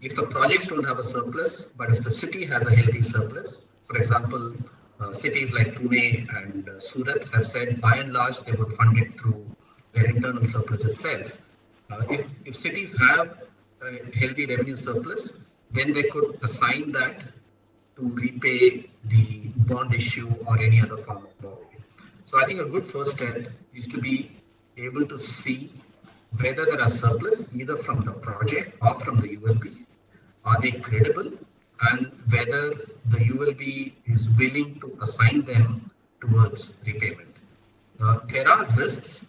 If the projects don't have a surplus, but if the city has a healthy surplus, for example, cities like Pune and Surat have said by and large they would fund it through their internal surplus itself. If cities have a healthy revenue surplus, then they could assign that to repay the bond issue or any other form of borrowing. So I think a good first step is to be able to see whether there are surplus either from the project or from the ULB. Are they credible? And whether the ULB is willing to assign them towards repayment. There are risks.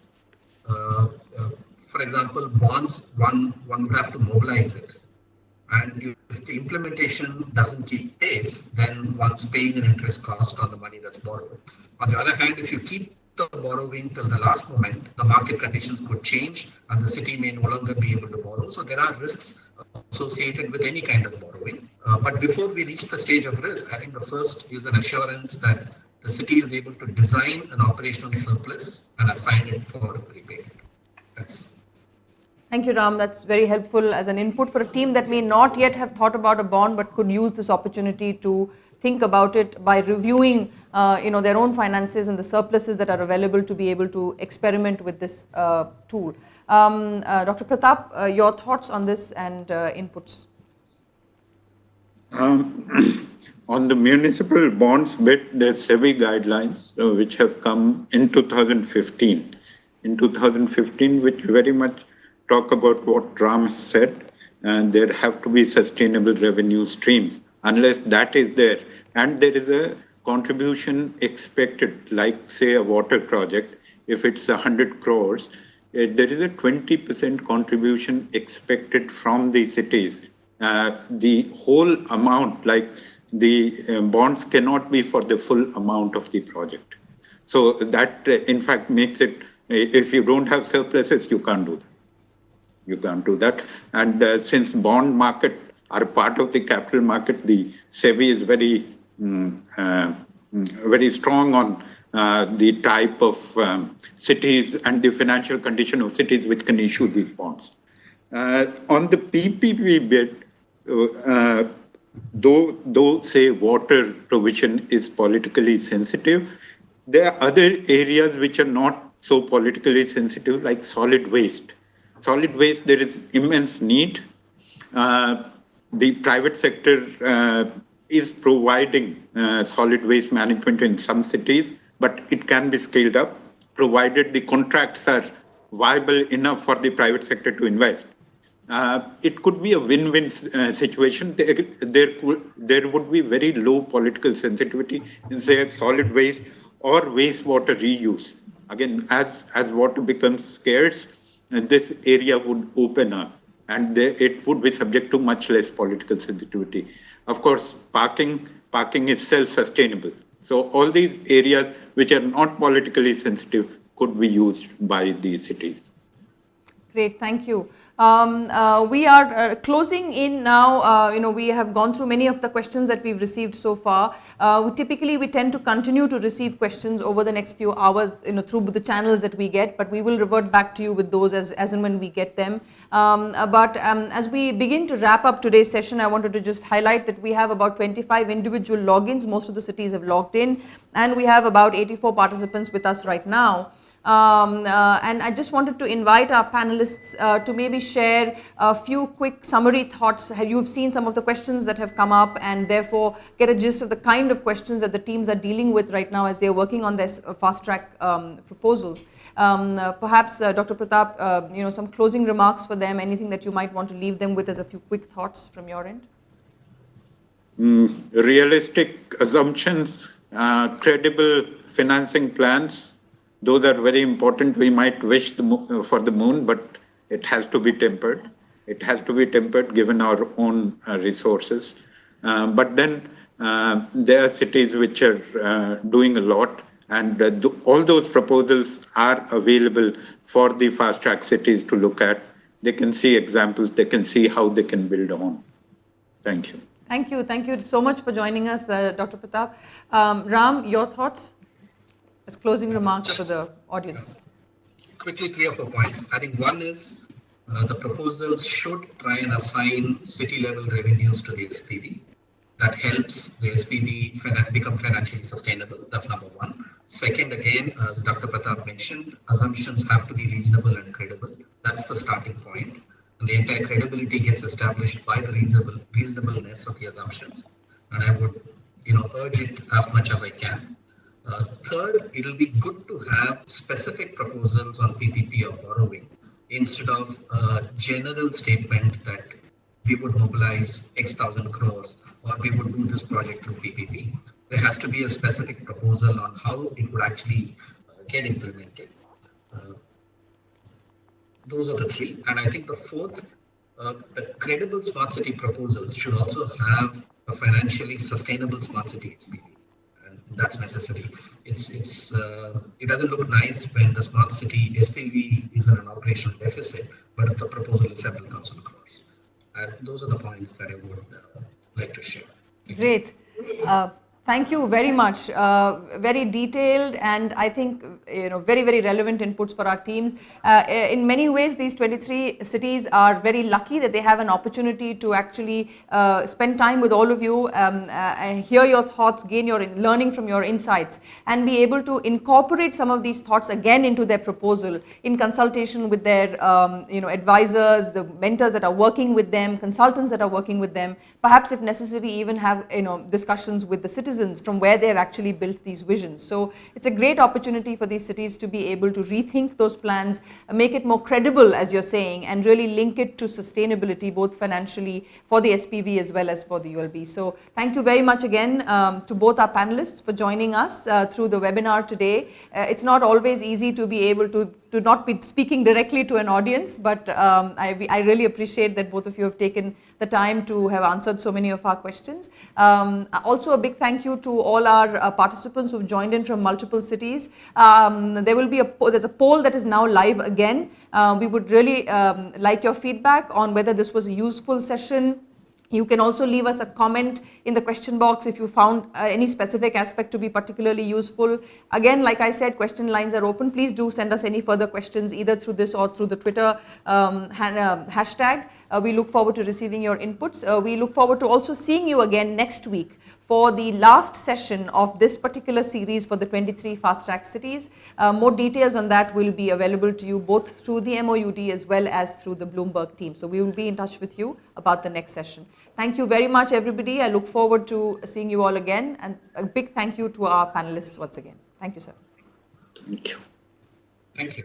For example, bonds, one would have to mobilize it. And if the implementation doesn't keep pace, then one's paying an interest cost on the money that's borrowed. On the other hand, if you keep the borrowing till the last moment, the market conditions could change and the city may no longer be able to borrow. So there are risks associated with any kind of borrowing. But before we reach the stage of risk, I think the first is an assurance that the city is able to design an operational surplus and assign it for repayment. Thanks. Thank you, Ram. That's very helpful as an input for a team that may not yet have thought about a bond, but could use this opportunity to think about it by reviewing their own finances and the surpluses that are available to be able to experiment with this tool. Dr. Pratap, your thoughts on this and inputs? On the municipal bonds bit, there's SEBI guidelines which have come in 2015. In 2015, which very much talk about what Ram has said, and there have to be sustainable revenue streams. Unless that is there, and there is a contribution expected, like say a water project, if it's 100 crores, there is a 20% contribution expected from the cities. The whole amount, like the bonds cannot be for the full amount of the project. So that in fact makes it, if you don't have surpluses, you can't do that. You can't do that. And since bond market are part of the capital market, the SEBI is very, very strong on the type of cities and the financial condition of cities which can issue these bonds. On the PPP bit, though say water provision is politically sensitive, there are other areas which are not so politically sensitive, like solid waste. Solid waste, there is immense need. The private sector is providing solid waste management in some cities, but it can be scaled up, provided the contracts are viable enough for the private sector to invest. It could be a win-win situation. There would be very low political sensitivity in, say, solid waste or wastewater reuse. Again, as water becomes scarce, this area would open up, and it would be subject to much less political sensitivity. Of course, parking is self-sustainable. So all these areas which are not politically sensitive could be used by the cities. Great, thank you. We are closing in now. We have gone through many of the questions that we've received so far. Typically, we tend to continue to receive questions over the next few hours, through the channels that we get, but we will revert back to you with those as and when we get them. But as we begin to wrap up today's session, I wanted to just highlight that we have about 25 individual logins. Most of the cities have logged in, and we have about 84 participants with us right now. And I just wanted to invite our panelists to maybe share a few quick summary thoughts. You've seen some of the questions that have come up, and therefore get a gist of the kind of questions that the teams are dealing with right now as they're working on this fast track proposals. Perhaps Dr. Pratap, some closing remarks for them, anything that you might want to leave them with as a few quick thoughts from your end? Realistic assumptions, credible financing plans. Those are very important. We might wish for the moon, but it has to be tempered. It has to be tempered given our own resources. But then there are cities which are doing a lot, and all those proposals are available for the fast track cities to look at. They can see examples. They can see how they can build on. Thank you. Thank you. Thank you so much for joining us, Dr. Pratap. Ram, your thoughts? As closing remarks for the audience. Quickly, 3 or 4 points. I think one is the proposals should try and assign city level revenues to the SPV. That helps the SPV become financially sustainable. That's number one. Second, again, as Dr. Pratap mentioned, assumptions have to be reasonable and credible. That's the starting point. And the entire credibility gets established by the reasonableness of the assumptions. And I would urge it as much as I can. Third, it will be good to have specific proposals on PPP or borrowing instead of a general statement that we would mobilize X thousand crores or we would do this project through PPP. There has to be a specific proposal on how it would actually get implemented. Those are the 3. And I think the fourth, a credible smart city proposal should also have a financially sustainable smart city SPV. That's necessary. It doesn't look nice when the smart city SPV is in an operational deficit, but if the proposal is several thousand crores. Those are the points that I would like to share. Great. Thank you very much. Very detailed, and I think very, very relevant inputs for our teams. In many ways, these 23 cities are very lucky that they have an opportunity to actually spend time with all of you, and hear your thoughts, gain your learning from your insights, and be able to incorporate some of these thoughts again into their proposal in consultation with their advisors, the mentors that are working with them, consultants that are working with them, perhaps if necessary even have discussions with the citizens from where they have actually built these visions. So it's a great opportunity for these cities to be able to rethink those plans, make it more credible, as you're saying, and really link it to sustainability, both financially for the SPV as well as for the ULB. So thank you very much again to both our panelists for joining us through the webinar today. It's not always easy to be able to not be speaking directly to an audience, but I really appreciate that both of you have taken the time to have answered so many of our questions. Also a big thank you to all our participants who've joined in from multiple cities. There's a poll that is now live again. We would really like your feedback on whether this was a useful session. You can also leave us a comment in the question box if you found any specific aspect to be particularly useful. Again, like I said, question lines are open. Please do send us any further questions either through this or through the Twitter hashtag. We look forward to receiving your inputs. We look forward to also seeing you again next week for the last session of this particular series for the 23 fast track cities. More details on that will be available to you both through the MOUD as well as through the Bloomberg team. So we will be in touch with you about the next session. Thank you very much, everybody. I look forward to seeing you all again, and a big thank you to our panelists once again. Thank you, sir. Thank you. Thank you.